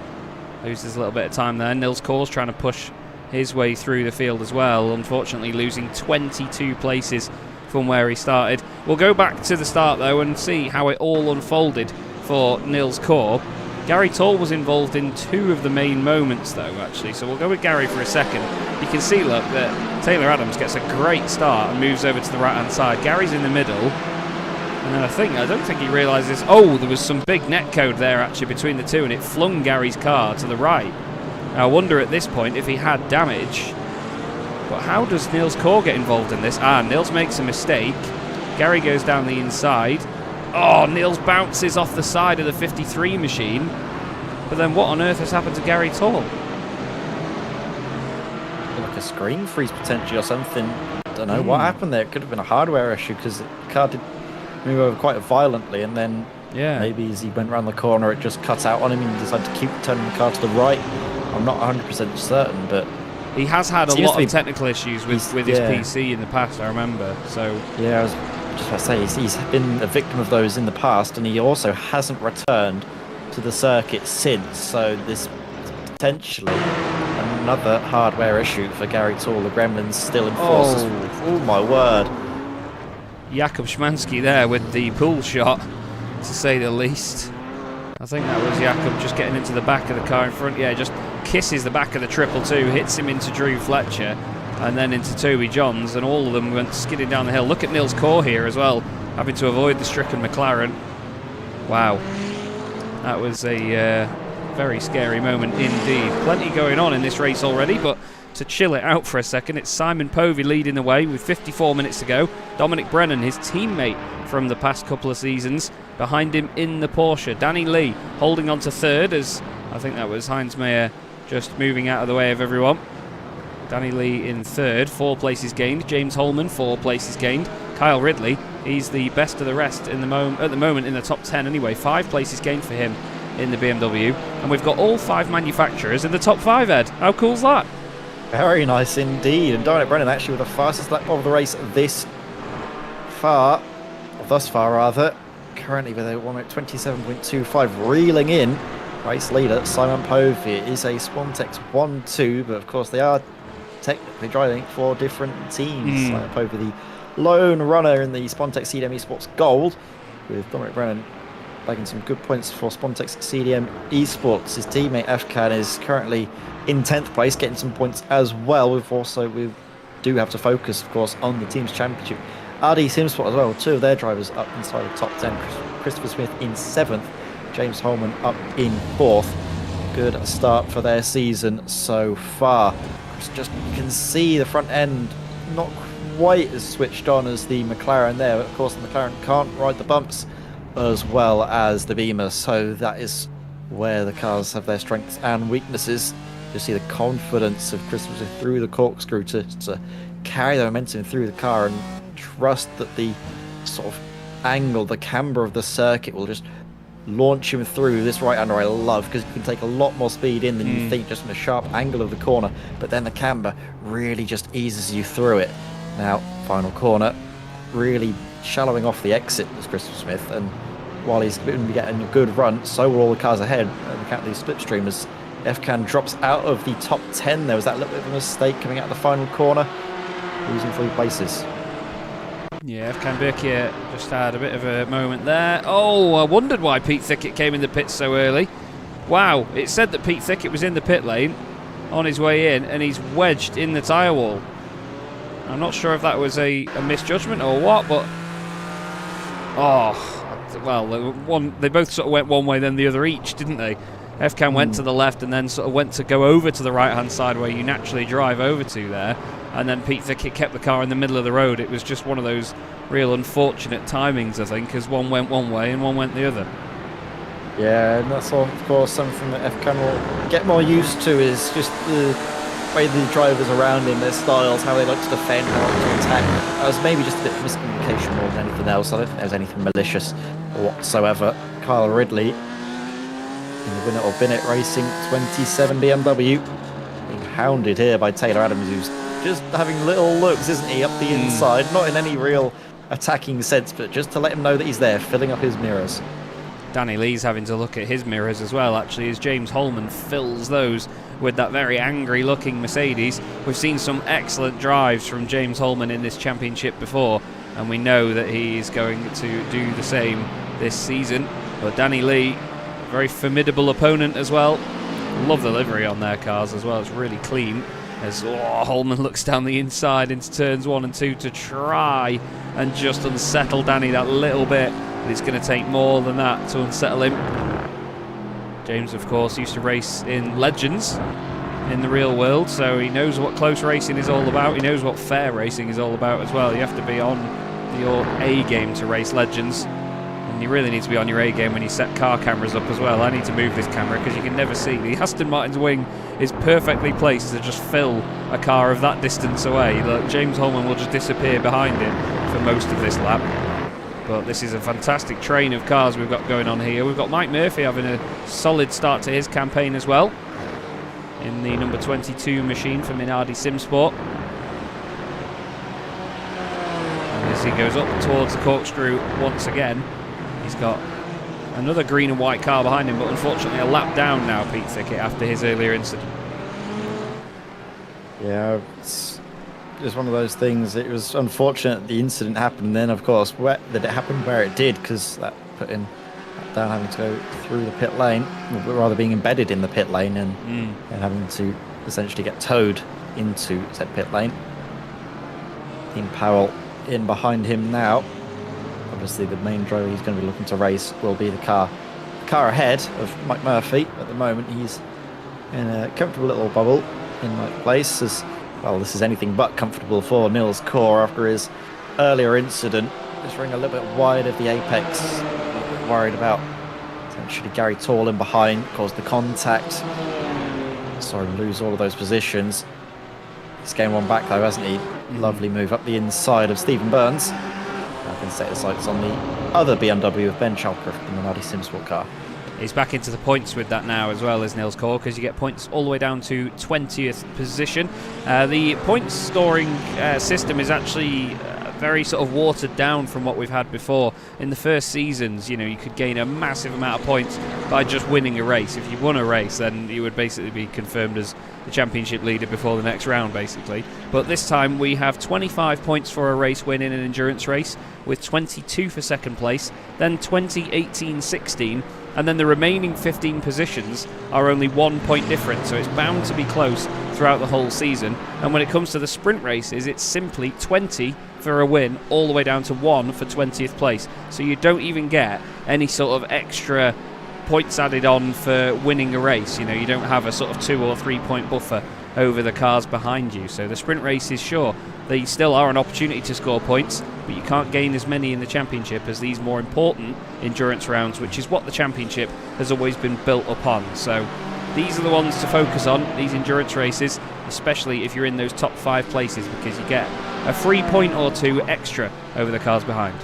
Loses a little bit of time there. Nils Kors trying to push his way through the field as well, unfortunately losing 22 places from where he started. We'll go back to the start though and see how it all unfolded for Nils Kors. Gary Tall was involved in 2 of the main moments though, actually, so we'll go with Gary for a second. You can see, look, that Taylor Adams gets a great start and moves over to the right hand side. Gary's in the middle, and then I don't think he realises, oh, there was some big netcode there actually between the two, and it flung Gary's car to the right. Now, I wonder at this point if he had damage. But how does Nils Kors get involved in this? Nils makes a mistake. Gary goes down the inside. Oh, Nils bounces off the side of the 53 machine. But then what on earth has happened to Gary Tall? Like a screen freeze potentially or something. I don't know what happened there. It could have been a hardware issue because the car did move over quite violently, and then maybe as he went around the corner it just cut out on him and he decided to keep turning the car to the right. I'm not 100% certain, but he has had a lot of technical issues with his PC in the past, I remember. So yeah, I was just about to say he's been a victim of those in the past, and he also hasn't returned to the circuit since. So this is potentially another hardware issue for Gary Tall. The Gremlin's still in force. Oh my word! Jakub Szymanski there with the pull shot, to say the least. I think that was Jakub just getting into the back of the car in front. Yeah, just kisses the back of the 222, hits him into Drew Fletcher, and then into Toby Johns, and all of them went skidding down the hill. Look at Nils Kors here as well, having to avoid the stricken McLaren. Wow. That was a very scary moment indeed. Plenty going on in this race already, but to chill it out for a second, it's Simon Povey leading the way with 54 minutes to go. Dominic Brennan, his teammate from the past couple of seasons, behind him in the Porsche. Danny Lee holding on to third, as I think that was Heinz Mayer just moving out of the way of everyone. Danny Lee in third, 4 places gained. James Holman, 4 places gained. Kyle Ridley, he's the best of the rest at the moment in the top 10 anyway. 5 places gained for him in the BMW. And we've got all 5 manufacturers in the top 5, Ed. How cool's that? Very nice indeed. And Dominic Brennan actually with the fastest lap of the race thus far, currently with a 27.25, reeling in race leader Simon Povey. It is a Spontex 1-2, but of course they are technically driving for different teams. Simon Povey, the lone runner in the Spontex CDM Esports Gold, with Dominic Brennan bagging some good points for Spontex CDM Esports. His teammate FCAN is currently in 10th place, getting some points as well. We do have to focus, of course, on the team's championship. RD Simsport as well, 2 of their drivers up inside the top 10. Christopher Smith in 7th, James Holman up in 4th. Good start for their season so far. Just you can see the front end not quite as switched on as the McLaren there, but of course the McLaren can't ride the bumps as well as the Beamer, so that is where the cars have their strengths and weaknesses. You see the confidence of Christopher Smith through the corkscrew to carry the momentum through the car and trust that the sort of angle, the camber of the circuit will just launch him through. This right-hander I love because you can take a lot more speed in than you think just from a sharp angle of the corner, but then the camber really just eases you through it. Now, final corner, really shallowing off the exit is Christopher Smith, and while he's going to be getting a good run, so will all the cars ahead. We count these slipstream as FCAN drops out of the top 10. There was that little bit of a mistake coming out of the final corner, losing 3 places. Yeah, FCAN Birkia just had a bit of a moment there. Oh, I wondered why Pete Thickett came in the pits so early. Wow, it said that Pete Thickett was in the pit lane, on his way in, and he's wedged in the tyre wall. I'm not sure if that was a misjudgment or what, but they both sort of went one way, then the other each, didn't they? FCAN went to the left and then sort of went to go over to the right-hand side where you naturally drive over to there, and then Pete Thickett kept the car in the middle of the road. It was just one of those real unfortunate timings, I think, as one went one way and one went the other. Yeah, and that's all, of course, something that FCAN will get more used to, is just the way the drivers around him, their styles, how they like to defend, how they like to attack. That was maybe just a bit of miscommunication more than anything else. I don't think there was anything malicious whatsoever. Kyle Ridley in the Winner or Binnett Racing 27 BMW being hounded here by Taylor Adams, who's just having little looks, isn't he, up the inside, not in any real attacking sense, but just to let him know that he's there, filling up his mirrors. Danny Lee's having to look at his mirrors as well, actually, as James Holman fills those with that very angry looking Mercedes. We've seen some excellent drives from James Holman in this championship before, and we know that he is going to do the same this season. But Danny Lee, very formidable opponent as well. Love the livery on their cars as well, it's really clean. As Holman looks down the inside into turns 1 and 2 to try and just unsettle Danny that little bit. But it's going to take more than that to unsettle him. James, of course, used to race in Legends in the real world, so he knows what close racing is all about. He knows what fair racing is all about as well. You have to be on your A game to race Legends, and you really need to be on your A game when you set car cameras up as well. I need to move this camera because you can never see. The Aston Martin's wing is perfectly placed to just fill a car of that distance away. Look, James Holman will just disappear behind it for most of this lap. But this is a fantastic train of cars we've got going on here. We've got Mike Murphy having a solid start to his campaign as well in the number 22 machine for Minardi Simsport. And as he goes up towards the corkscrew once again, he's got another green and white car behind him, but unfortunately a lap down now, Pete Thickett, after his earlier incident. Yeah, it's just one of those things. It was unfortunate the incident happened, then of course that it happened where it did, because that put him down having to go through the pit lane, or rather being embedded in the pit lane and having to essentially get towed into said pit lane. Dean Powell in behind him now. Obviously the main driver he's going to be looking to race will be the car ahead of Mike Murphy. At the moment he's in a comfortable little bubble in ninth place, as well. This is anything but comfortable for Nils Core after his earlier incident. Just running a little bit wide of the apex, worried about essentially Gary Tall in behind, caused the contact, sorry to lose all of those positions. He's gained one back though, hasn't he? Lovely move up the inside of Stephen Burns. I can set the sights on the other BMW of Ben Chalcroft, the Minardi Simsport car. He's back into the points with that now as well as Nils Core, because you get points all the way down to 20th position. The points scoring system is actually very sort of watered down from what we've had before. In the first seasons, you could gain a massive amount of points by just winning a race. If you won a race, then you would basically be confirmed as the championship leader before the next round, basically. But this time we have 25 points for a race win in an endurance race, with 22 for second place, then 20, 18, 16, and then the remaining 15 positions are only 1 point difference, so it's bound to be close throughout the whole season. And when it comes to the sprint races, it's simply 20 for a win all the way down to 1 for 20th place, so you don't even get any sort of extra points added on for winning a race. You don't have a sort of 2 or 3 point buffer over the cars behind you. So the sprint races, sure, they still are an opportunity to score points, but you can't gain as many in the championship as these more important endurance rounds, which is what the championship has always been built upon. So these are the ones to focus on, these endurance races, especially if you're in those top 5 places, because you get a free point or 2 extra over the cars behind.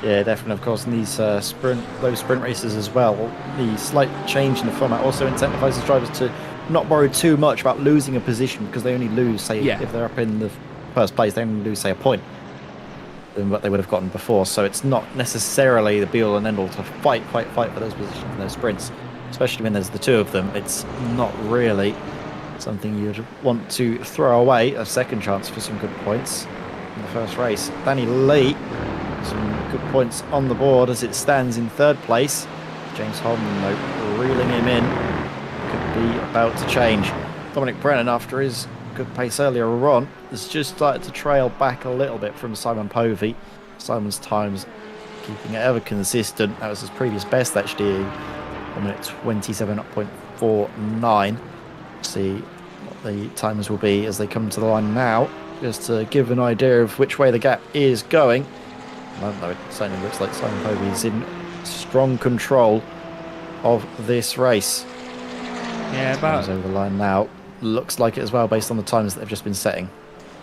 Yeah, definitely. Of course, in these those sprint races as well, the slight change in the format also incentivises drivers to not worry too much about losing a position, because they only lose, say, if they're up in the first place, they only lose, say, a point than what they would have gotten before. So it's not necessarily the be-all and end-all to fight for those positions in those sprints, especially when there's the two of them. It's not really something you'd want to throw away a second chance for some good points in the first race. Danny Lee, some good points on the board as it stands in third place. James Holman, though, reeling him in. Could be about to change. Dominic Brennan, after his good pace earlier on, has just started to trail back a little bit from Simon Povey. Simon's times keeping it ever consistent. That was his previous best, actually, 1 minute 27.49. See what the timers will be as they come to the line now, just to give an idea of which way the gap is going. No, it certainly looks like Simon Povey is in strong control of this race. Yeah, about over the line now. Looks like it as well, based on the times that they've just been setting.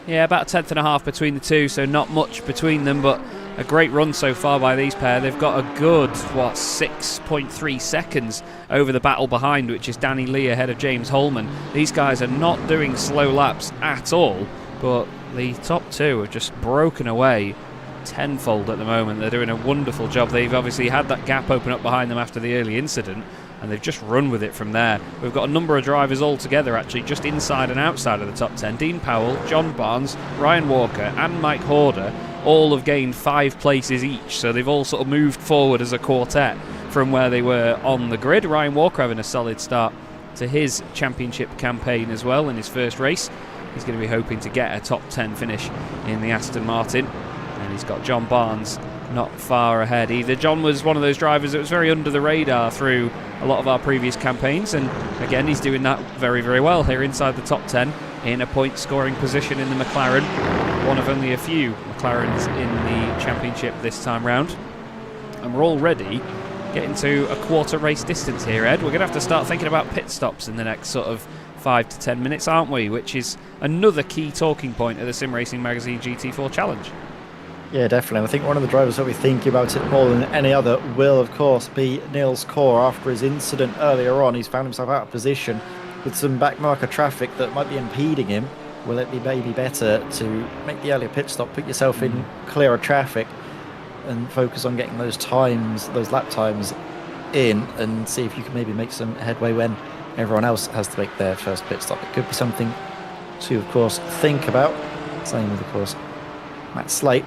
Yeah, about a tenth and a half between the two, so not much between them, but a great run so far by these pair. They've got a good, 6.3 seconds over the battle behind, which is Danny Lee ahead of James Holman. These guys are not doing slow laps at all, but the top two have just broken away tenfold at the moment. They're doing a wonderful job. They've obviously had that gap open up behind them after the early incident, and they've just run with it from there. We've got a number of drivers all together, actually, just inside and outside of the top 10. Dean Powell, John Barnes, Ryan Walker and Mike Horder all have gained 5 places each, so they've all sort of moved forward as a quartet from where they were on the grid. Ryan Walker having a solid start to his championship campaign as well in his first race. He's going to be hoping to get a top 10 finish in the Aston Martin, and he's got John Barnes not far ahead either. John was one of those drivers that was very under the radar through a lot of our previous campaigns, and again he's doing that very, very well here inside the top 10 in a point scoring position in the McLaren, one of only a few McLarens in the championship this time round. And we're already getting to a quarter race distance here, Ed. We're going to have to start thinking about pit stops in the next sort of 5 to 10 minutes, aren't we? Which is another key talking point of the Sim Racing Magazine GT4 Challenge. Yeah, definitely. I think one of the drivers that we think about it more than any other will, of course, be Niels Kaur. After his incident earlier on, he's found himself out of position with some backmarker traffic that might be impeding him. Will it be maybe better to make the earlier pit stop, put yourself in clearer traffic, and focus on getting those times, those lap times in, and see if you can maybe make some headway when everyone else has to make their first pit stop? It could be something to, of course, think about. Same with, of course, Matt Slate,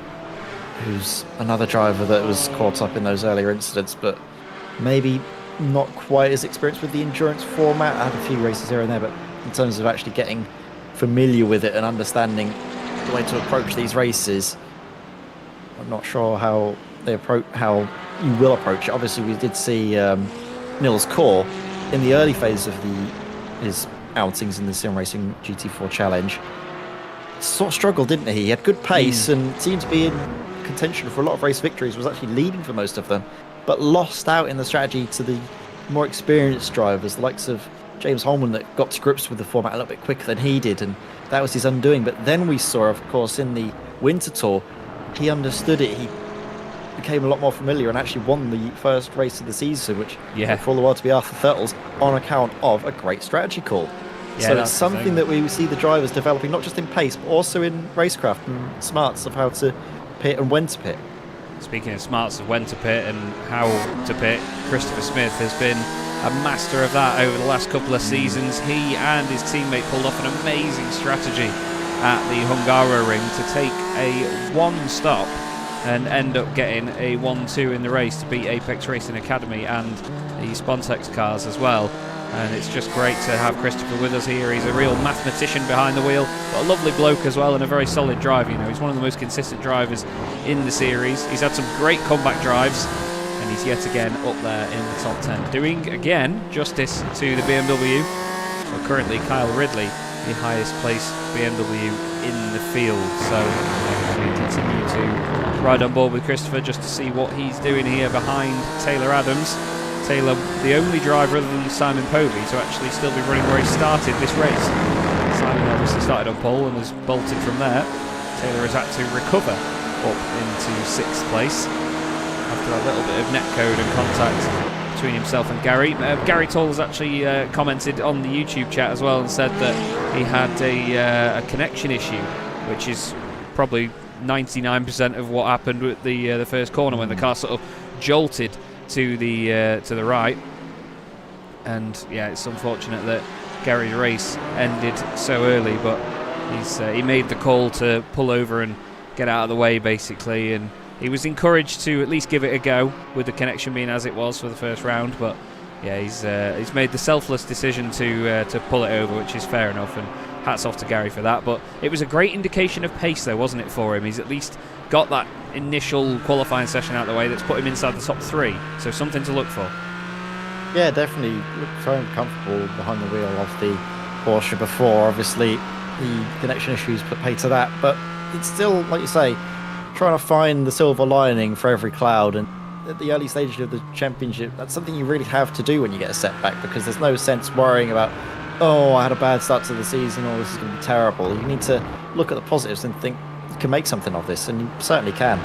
who's another driver that was caught up in those earlier incidents, but maybe not quite as experienced with the endurance format. I had a few races here and there, but in terms of actually getting familiar with it and understanding the way to approach these races, I'm not sure how you will approach it. Obviously, we did see Niels Kaur in the early phase of his outings in the Sim Racing GT4 Challenge. Sort of struggled, didn't he? He had good pace and seemed to be in contention for a lot of race victories, was actually leading for most of them, but lost out in the strategy to the more experienced drivers, the likes of James Holman, that got to grips with the format a little bit quicker than he did, and that was his undoing. But then we saw, of course, in the Winter Tour, he understood it. He became a lot more familiar and actually won the first race of the season, which for all the world to be Arthur Thurtles, on account of a great strategy call. Yeah, so it's something that we see the drivers developing, not just in pace, but also in racecraft and smarts of how to pit and when to pit. Speaking of smarts of when to pit and how to pit, Christopher Smith has been a master of that over the last couple of seasons. He and his teammate pulled off an amazing strategy at the Hungaro ring to take a one stop and end up getting a 1-2 in the race to beat Apex Racing Academy and the Spontex cars as well. And it's just great to have Christopher with us here. He's a real mathematician behind the wheel, but a lovely bloke as well, and a very solid driver. You know, he's one of the most consistent drivers in the series. He's had some great comeback drives, and he's yet again up there in the top 10, doing again justice to the BMW. So currently Kyle Ridley, the highest placed BMW in the field. So we continue to ride on board with Christopher just to see what he's doing here behind Taylor Adams. Taylor, the only driver other than Simon Povey to actually still be running where he started this race. Simon obviously started on pole and has bolted from there. Taylor has had to recover up into 6th place after a little bit of netcode and contact between himself and Gary. Gary Toll has actually commented on the YouTube chat as well and said that he had a connection issue, which is probably 99% of what happened with the first corner when the car sort of jolted to the right. And yeah, it's unfortunate that Gary's race ended so early, but he made the call to pull over and get out of the way basically, and he was encouraged to at least give it a go with the connection being as it was for the first round, but yeah, he's made the selfless decision to pull it over, which is fair enough, and hats off to Gary for that. But it was a great indication of pace, though, wasn't it, for him? He's at least got that initial qualifying session out of the way that's put him inside the top 3, so something to look for. Yeah, definitely looked very comfortable behind the wheel of the Porsche before. Obviously, the connection issues put pay to that, but it's still, like you say, trying to find the silver lining for every cloud. And at the early stages of the championship, that's something you really have to do when you get a setback, because there's no sense worrying about, oh, I had a bad start to the season, or this is going to be terrible. You need to look at the positives and think you can make something of this, and you certainly can.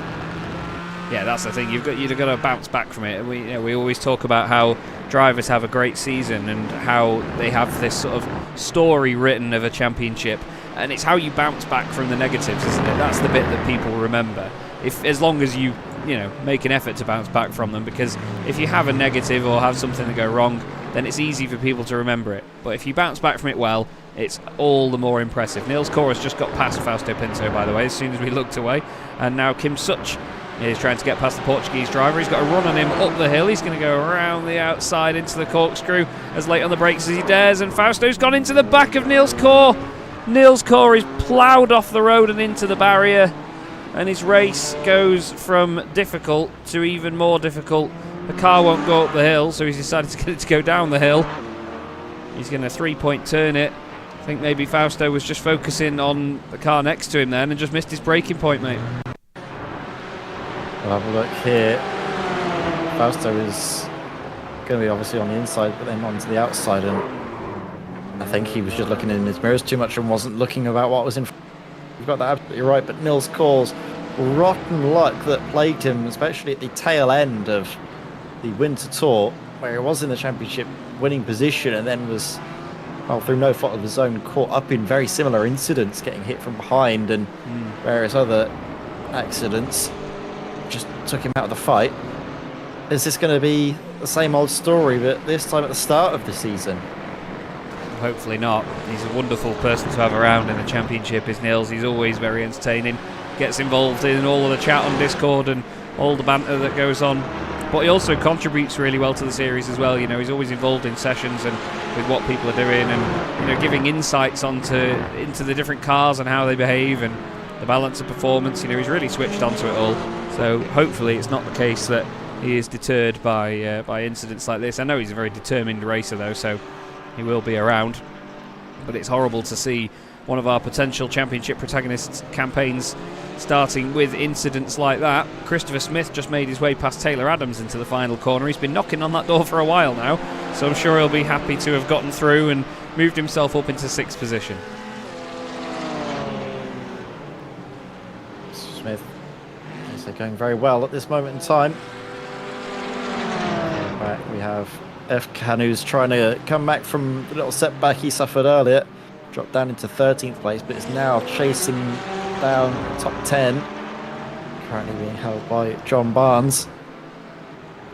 Yeah, that's the thing. You've got to bounce back from it. We always talk about how drivers have a great season and how they have this sort of story written of a championship, and it's how you bounce back from the negatives, isn't it? That's the bit that people remember. As long as you make an effort to bounce back from them, because if you have a negative or have something that go wrong, then it's easy for people to remember it. But if you bounce back from it well, it's all the more impressive. Niels Kor has just got past Fausto Pinto, by the way, as soon as we looked away, and now Kim Such is trying to get past the Portuguese driver. He's got a run on him up the hill. He's going to go around the outside into the corkscrew as late on the brakes as he dares, and Fausto's gone into the back of Niels Kor. Niels Kor is ploughed off the road and into the barrier, and his race goes from difficult to even more difficult. The car won't go up the hill, so he's decided to get it to go down the hill. He's going to 3-point turn it. I think maybe Fausto was just focusing on the car next to him then and just missed his braking point, mate. We'll have a look here. Fausto is going to be obviously on the inside, but then onto the outside, and I think he was just looking in his mirrors too much and wasn't looking about what was in front. You've got that absolutely right, but Niels Kor's rotten luck that plagued him, especially at the tail end of the Winter Tour, where he was in the championship winning position and then was, well, through no fault of his own, caught up in very similar incidents, getting hit from behind and various other accidents. Just took him out of the fight. Is this going to be the same old story, but this time at the start of the season? Hopefully not. He's a wonderful person to have around in the championship, is Niels. He's always very entertaining, gets involved in all of the chat on Discord and all the banter that goes on, but he also contributes really well to the series as well. He's always involved in sessions and with what people are doing, and giving insights into the different cars and how they behave and the balance of performance. He's really switched onto it all. So hopefully it's not the case that he is deterred by incidents like this. I know he's a very determined racer though, so he will be around. But it's horrible to see one of our potential championship protagonists' campaigns starting with incidents like that. Christopher Smith just made his way past Taylor Adams into the final corner. He's been knocking on that door for a while now, so I'm sure he'll be happy to have gotten through and moved himself up into 6th position. Smith going very well at this moment in time. Right, we have Efkan, who's trying to come back from the little setback he suffered earlier. Dropped down into 13th place, but is now chasing down top 10. Currently being held by John Barnes.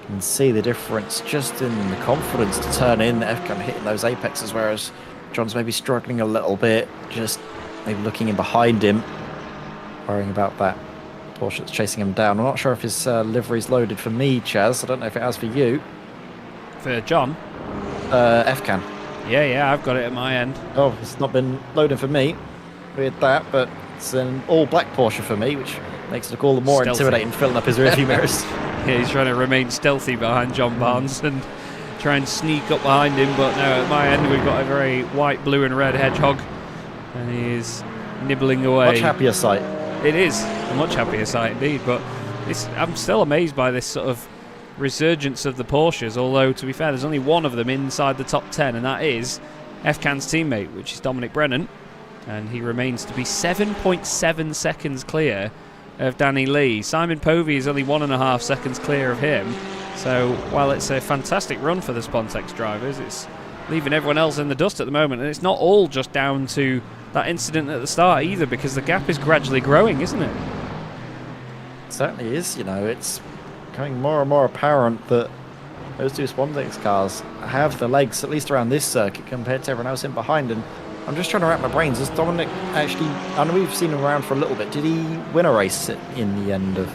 You can see the difference just in the confidence to turn in. Efkan hitting those apexes, whereas John's maybe struggling a little bit, just maybe looking in behind him, worrying about that Porsche that's chasing him down. I'm not sure if his livery's loaded for me, Chaz. I don't know if it has for you. For John? Efkan. Yeah, I've got it at my end. Oh, it's not been loading for me. Weird that, but it's an all-black Porsche for me, which makes it look all the more Stealthy. intimidating, filling up his rearview mirrors. Yeah, he's trying to remain stealthy behind John Barnes and try and sneak up behind him, but no, at my end we've got a very white, blue and red hedgehog, and he is nibbling away. Much happier sight. It is a much happier sight indeed, but I'm still amazed by this sort of resurgence of the Porsches, although to be fair there's only one of them inside the top 10, and that is Efkan's teammate, which is Dominic Brennan, and he remains to be 7.7 seconds clear of Danny Lee. Simon Povey is only 1.5 seconds clear of him, so while it's a fantastic run for the Spontex drivers, it's leaving everyone else in the dust at the moment, and it's not all just down to that incident at the start either, because the gap is gradually growing, isn't it? It certainly is. It's becoming more and more apparent that those two Spontex cars have the legs, at least around this circuit, compared to everyone else in behind. And I'm just trying to wrap my brains. Does Dominic actually, I know we've seen him around for a little bit, did he win a race in the end of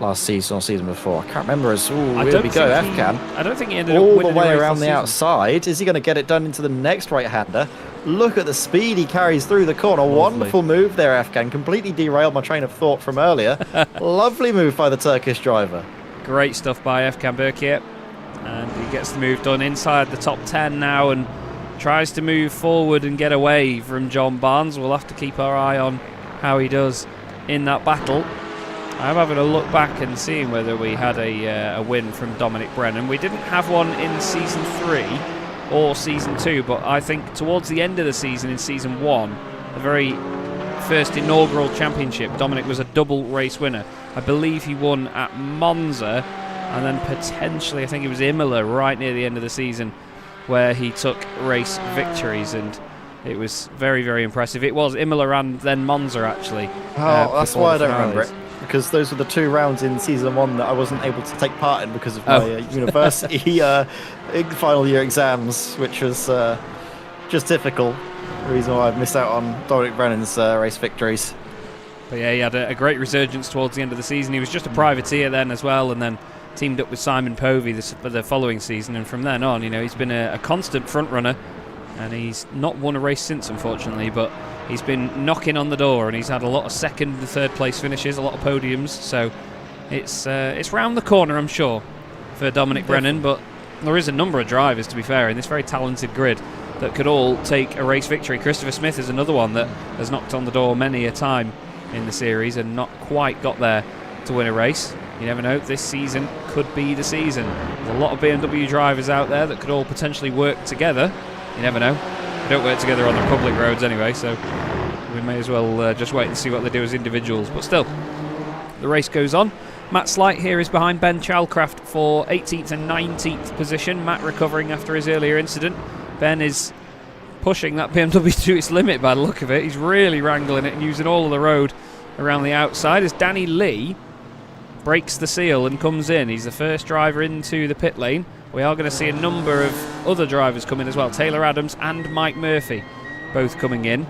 last season or season before. I can't remember. I Here don't we go, think Afghan. I don't think he ended up All the winning way race around last the season. outside. Is he going to get it done into the next right-hander? Look at the speed he carries through the corner. Lovely. Wonderful move there, Afghan. Completely derailed my train of thought from earlier. Lovely move by the Turkish driver. Great stuff by Efkan Berkier. And he gets the move done inside the top 10 now and tries to move forward and get away from John Barnes. We'll have to keep our eye on how he does in that battle. I'm having a look back and seeing whether we had a win from Dominic Brennan. We didn't have one in Season 3 or Season 2, but I think towards the end of the season, in Season 1, the very first inaugural championship, Dominic was a double race winner. I believe he won at Monza, and then potentially, I think it was Imola right near the end of the season, where he took race victories, and it was very, very impressive. It was Imola and then Monza, actually. That's before why I the don't remember finales. it. Because those were the 2 rounds in Season 1 that I wasn't able to take part in because of my university final year exams, which was just typical. The reason why I've missed out on Dominic Brennan's race victories. But yeah, he had a great resurgence towards the end of the season. He was just a privateer then as well, and then teamed up with Simon Povey for the following season. And from then on, he's been a constant front runner, and he's not won a race since, unfortunately, but he's been knocking on the door, and he's had a lot of second and third place finishes, a lot of podiums. So it's round the corner, I'm sure, for Dominic Brennan. But there is a number of drivers, to be fair, in this very talented grid that could all take a race victory. Christopher Smith is another one that has knocked on the door many a time in the series and not quite got there to win a race. You never know, this season could be the season. There's a lot of BMW drivers out there that could all potentially work together. You never know. They don't work together on the public roads anyway, so we may as well just wait and see what they do as individuals. But still, the race goes on. Matt Slight here is behind Ben Chalcraft for 18th and 19th position. Matt recovering after his earlier incident. Ben is pushing that BMW to its limit by the look of it. He's really wrangling it and using all of the road around the outside as Danny Lee breaks the seal and comes in. He's the first driver into the pit lane. We are going to see a number of other drivers come in as well. Taylor Adams and Mike Murphy both coming in.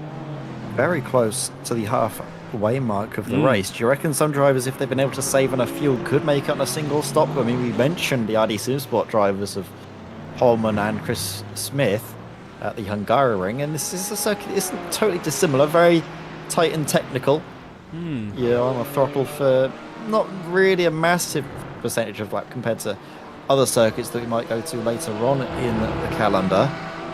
Very close to the halfway mark of the race. Do you reckon some drivers, if they've been able to save enough fuel, could make it on a single stop? I mean, we mentioned the RD Simsport drivers of Holman and Chris Smith at the Hungaroring, and this is a circuit that isn't totally dissimilar, very tight and technical. You're on a throttle for not really a massive percentage of lap compared to other circuits that we might go to later on in the calendar.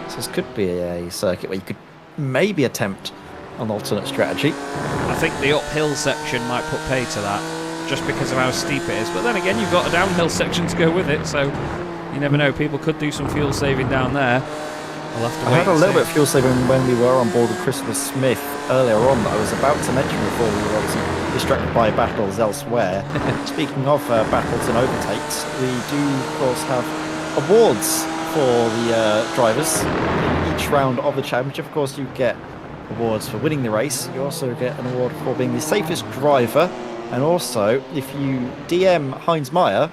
So this could be a circuit where you could maybe attempt an alternate strategy. I think the uphill section might put pay to that, just because of how steep it is. But then again, you've got a downhill section to go with it, so you never know. People could do some fuel saving down there. We'll have to I wait had a and little see. bit of fuel saving when we were on board with Christopher Smith earlier on that I was about to mention before we were obviously distracted by battles elsewhere. Speaking of battles and overtakes, we do of course have awards for the drivers in each round of the championship. Of course, you get awards for winning the race. You also get an award for being the safest driver, and also if you DM Heinz Meyer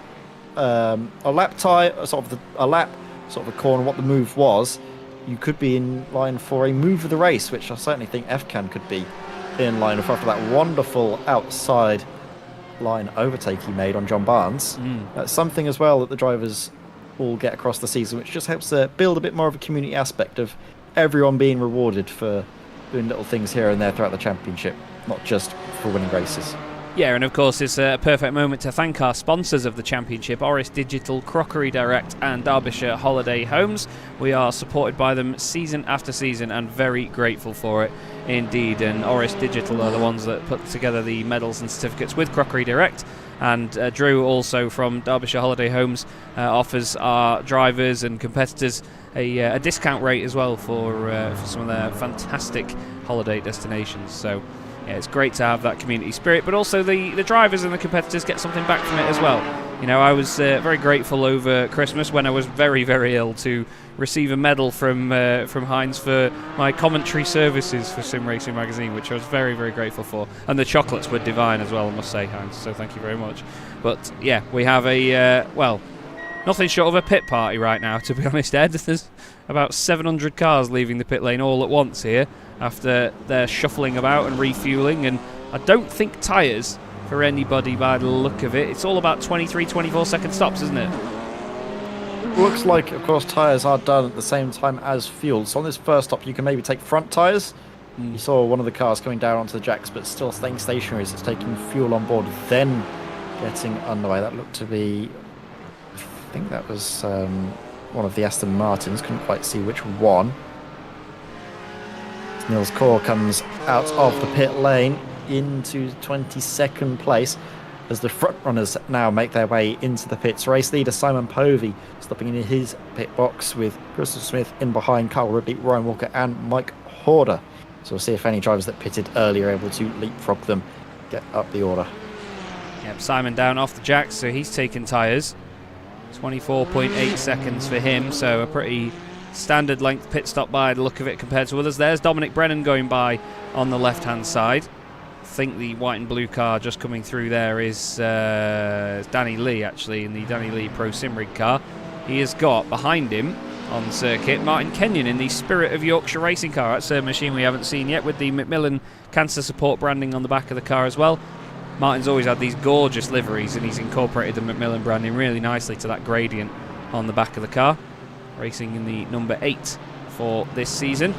a lap sort of a corner, what the move was, you could be in line for a move of the race, which I certainly think Efkan could be in line for after that wonderful outside line overtake he made on John Barnes. That's something as well that the drivers all get across the season, which just helps build a bit more of a community aspect of everyone being rewarded for doing little things here and there throughout the championship, not just for winning races. Yeah, and of course it's a perfect moment to thank our sponsors of the championship, Oris Digital, Crockery Direct and Derbyshire Holiday Homes. We are supported by them season after season and very grateful for it indeed. And Oris Digital are the ones that put together the medals and certificates with Crockery Direct. And Drew, also from Derbyshire Holiday Homes, offers our drivers and competitors a discount rate as well for some of their fantastic holiday destinations. So yeah, it's great to have that community spirit, but also the drivers and the competitors get something back from it as well. You know, I was very grateful over Christmas when I was very, very ill to receive a medal from Heinz for my commentary services for Sim Racing Magazine, which I was very, very grateful for. And the chocolates were divine as well, I must say, Heinz, so thank you very much. But yeah, we have nothing short of a pit party right now, to be honest, Ed. There's about 700 cars leaving the pit lane all at once here after they're shuffling about and refueling, and I don't think tyres for anybody by the look of it. It's all about 23, 24-second stops, isn't it? Looks like, of course, tyres are done at the same time as fuel. So on this first stop, you can maybe take front tyres. You saw one of the cars coming down onto the jacks, but still staying stationary as it's taking fuel on board, then getting underway. That looked to be, I think that was one of the Aston Martins. Couldn't quite see which one. Niels Kaur comes out of the pit lane into 22nd place as the front runners now make their way into the pits. Race leader Simon Povey stopping in his pit box with Christopher Smith in behind, Kyle Ridley, Ryan Walker and Mike Horder. So we'll see if any drivers that pitted earlier are able to leapfrog them, get up the order. Yep, Simon down off the jacks, so he's taken tyres. 24.8 seconds for him, so a pretty standard length pit stop by the look of it compared to others. There's Dominic Brennan going by on the left-hand side. I think the white and blue car just coming through there is Danny Lee, actually, in the Danny Lee Pro Sim Rig car. He has got behind him on the circuit Martin Kenyon in the Spirit of Yorkshire racing car. That's a machine we haven't seen yet, with the Macmillan Cancer Support branding on the back of the car as well. Martin's always had these gorgeous liveries, and he's incorporated the Macmillan branding really nicely to that gradient on the back of the car. Racing in the number 8 for this season.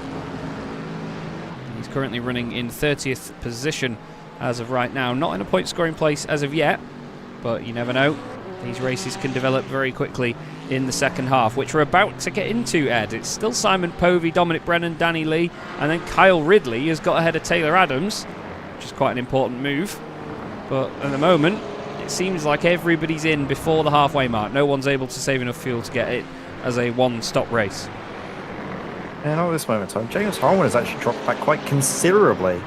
He's currently running in 30th position as of right now. Not in a point scoring place as of yet, but you never know. These races can develop very quickly in the second half, which we're about to get into, Ed. It's still Simon Povey, Dominic Brennan, Danny Lee, and then Kyle Ridley has got ahead of Taylor Adams, which is quite an important move. But at the moment, it seems like everybody's in before the halfway mark. No one's able to save enough fuel to get it as a one-stop race. And at this moment in time, James Harmon has actually dropped back quite considerably.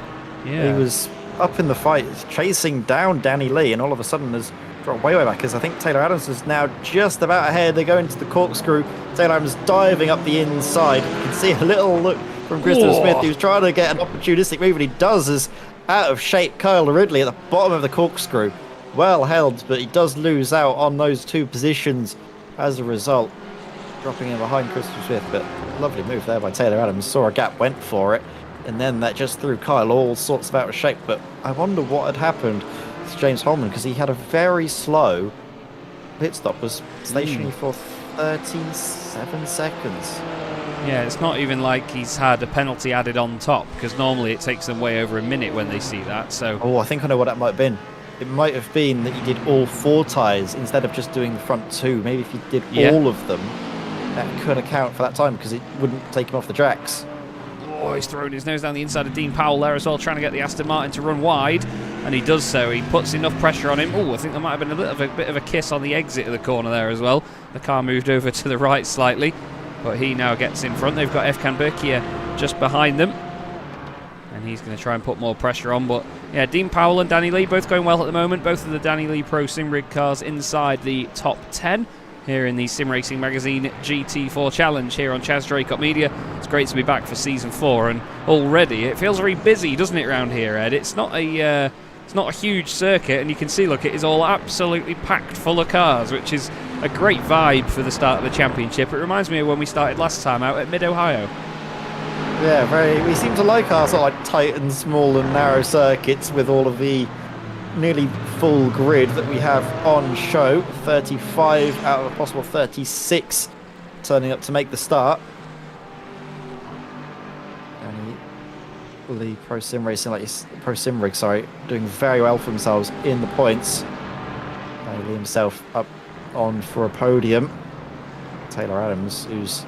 Yeah. He was up in the fight, chasing down Danny Lee, and all of a sudden has dropped way back, as I think Taylor Adams is now just about ahead. They go into the corkscrew. Taylor Adams diving up the inside. You can see a little look from Christopher Smith. He was trying to get an opportunistic move, and he does, as out of shape Kyle Ridley at the bottom of the corkscrew. Well held, but he does lose out on those two positions as a result, dropping in behind Christopher Smith. But lovely move there by Taylor Adams. Saw a gap, went for it, and then that just threw Kyle all sorts of out of shape. But I wonder what had happened to James Holman, because he had a very slow pit stop, was stationary for 37 seconds. Yeah, it's not even like he's had a penalty added on top, because normally it takes them way over a minute when they see that. So, oh, I think I know what that might have been. It might have been that you did all 4 tyres instead of just doing the front 2. Maybe if you did all of them, that could account for that time, because it wouldn't take him off the tracks. Oh, he's throwing his nose down the inside of Dean Powell there as well, trying to get the Aston Martin to run wide, and he does so. He puts enough pressure on him. Oh, I think there might have been a bit of a kiss on the exit of the corner there as well. The car moved over to the right slightly, but he now gets in front. They've got Efkan Berkier just behind them, and he's going to try and put more pressure on. But yeah, Dean Powell and Danny Lee both going well at the moment. Both of the Danny Lee Pro Sim Rig cars inside the top 10 here in the Sim Racing Magazine GT4 Challenge here on Chaz Draycott Media. It's great to be back for Season 4, and already it feels very busy, doesn't it, around here, Ed? It's not a huge circuit, and you can see, look, it is all absolutely packed full of cars, which is a great vibe for the start of the championship. It reminds me of when we started last time out at Mid-Ohio. Yeah, we seem to like our sort of like tight and small and narrow circuits with all of the nearly full grid that we have on show. 35 out of a possible 36 turning up to make the start. And the Pro Sim Racing, Pro Sim Rig, doing very well for themselves in the points. Lee himself up on for a podium. Taylor Adams, who's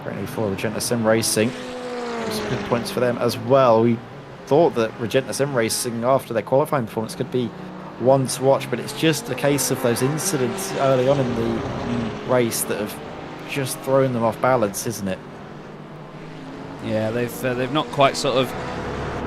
currently for Regenta Sim Racing. Some good points for them as well. We thought that Regenta Sim Racing, after their qualifying performance, could be one to watch, but it's just a case of those incidents early on in the race that have just thrown them off balance, isn't it? Yeah, they've not quite sort of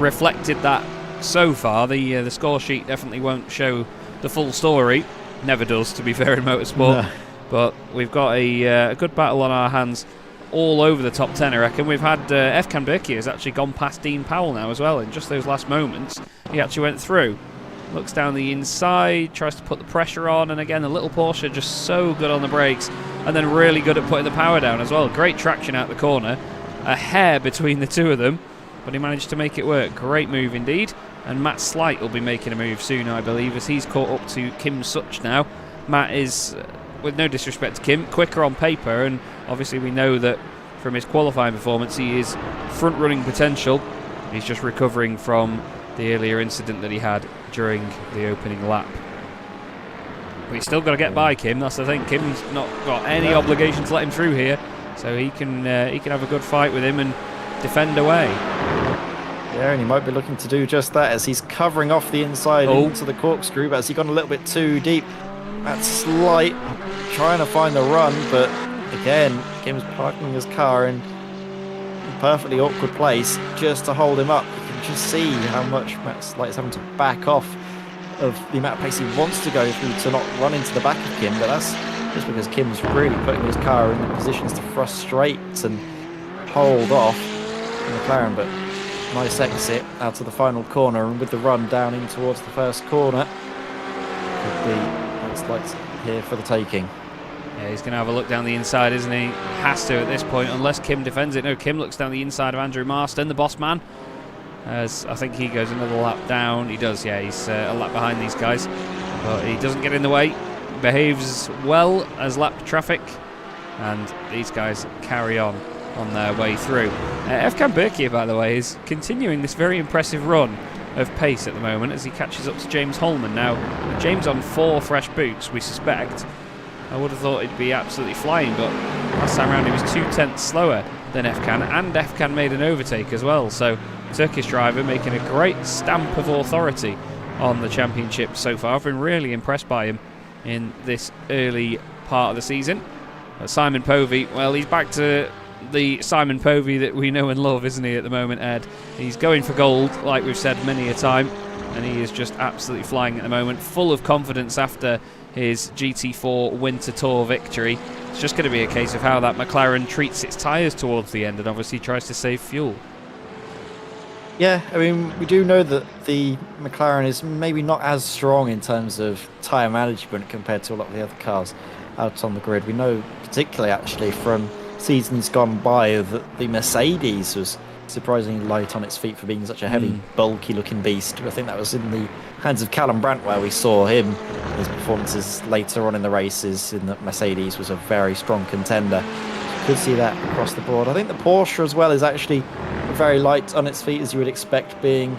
reflected that so far. The score sheet definitely won't show the full story. Never does, to be fair, in motorsport. No. But we've got a good battle on our hands all over the top 10, I reckon. We've had Efkan Berkier has actually gone past Dean Powell now as well. In just those last moments, he actually went through. Looks down the inside, tries to put the pressure on, and again, the little Porsche just so good on the brakes, and then really good at putting the power down as well. Great traction out the corner. A hair between the two of them, but he managed to make it work. Great move indeed. and Matt Slight will be making a move soon, I believe, as he's caught up to Kim Such now. Matt is, with no disrespect to Kim, quicker on paper, and obviously we know that from his qualifying performance he is front-running potential. He's just recovering from the earlier incident that he had during the opening lap. But he's still got to get by Kim, that's the thing. Kim's not got any obligation to let him through here, so he can have a good fight with him and defend away. Yeah, and he might be looking to do just that as he's covering off the inside into the corkscrew, but has he gone a little bit too deep? That's Slight trying to find the run, but again, Kim's parking his car in a perfectly awkward place just to hold him up. You can just see how much Matt Slight is having to back off of the amount of pace he wants to go through to not run into the back of Kim, but that's just because Kim's really putting his car in the positions to frustrate and hold off the McLaren. But nice exit out of the final corner, and with the run down in towards the first corner, could be Matt Slight here for the taking. Yeah, he's going to have a look down the inside, isn't he? Has to at this point, unless Kim defends it. No, Kim looks down the inside of Andrew Marston, the boss man. As I think he goes another lap down. He does, yeah, he's a lap behind these guys. But he doesn't get in the way. Behaves well as lap traffic. And these guys carry on their way through. Efkan Berkier, by the way, is continuing this very impressive run of pace at the moment as he catches up to James Holman. Now, James on 4 fresh boots, we suspect. I would have thought he'd be absolutely flying, but last time around he was 2/10 slower than Efkan, and Efkan made an overtake as well. So, Turkish driver making a great stamp of authority on the championship so far. I've been really impressed by him in this early part of the season. Simon Povey, well, he's back to the Simon Povey that we know and love, isn't he, at the moment, Ed? He's going for gold, like we've said many a time, and he is just absolutely flying at the moment, full of confidence after his GT4 Winter Tour victory. It's just going to be a case of how that McLaren treats its tyres towards the end and obviously tries to save fuel. Yeah, I mean, we do know that the McLaren is maybe not as strong in terms of tyre management compared to a lot of the other cars out on the grid. We know particularly actually from seasons gone by that the Mercedes was surprisingly light on its feet for being such a heavy, bulky looking beast. I think that was in the hands of Callum Brandt where we saw him. His performances later on in the races in the Mercedes was a very strong contender. You could see that across the board. I think the Porsche as well is actually very light on its feet, as you would expect, being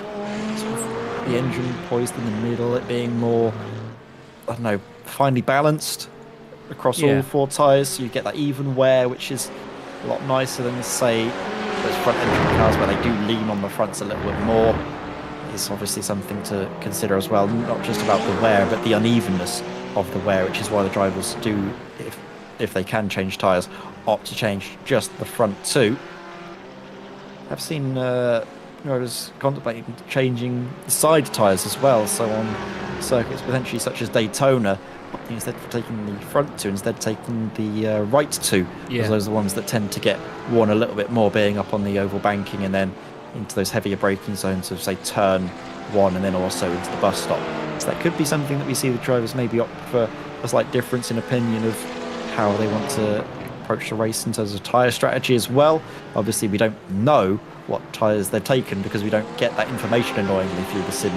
sort of the engine poised in the middle, it being more, I don't know, finely balanced across all 4 tyres, so you get that even wear, which is a lot nicer than, say, those front engine cars where they do lean on the fronts a little bit more. It's obviously something to consider as well, not just about the wear, but the unevenness of the wear, which is why the drivers do, if they can change tyres, opt to change just the front two. I've seen drivers contemplating changing the side tyres as well, so on circuits potentially such as Daytona, instead of taking the front two, instead taking the right two, because those are the ones that tend to get worn a little bit more, being up on the oval banking and then into those heavier braking zones of, say, turn 1 and then also into the bus stop. So that could be something that we see the drivers maybe opt for a slight difference in opinion of how they want to approach the race in terms of tyre strategy as well. Obviously, we don't know what tyres they've taken because we don't get that information annoyingly through the sim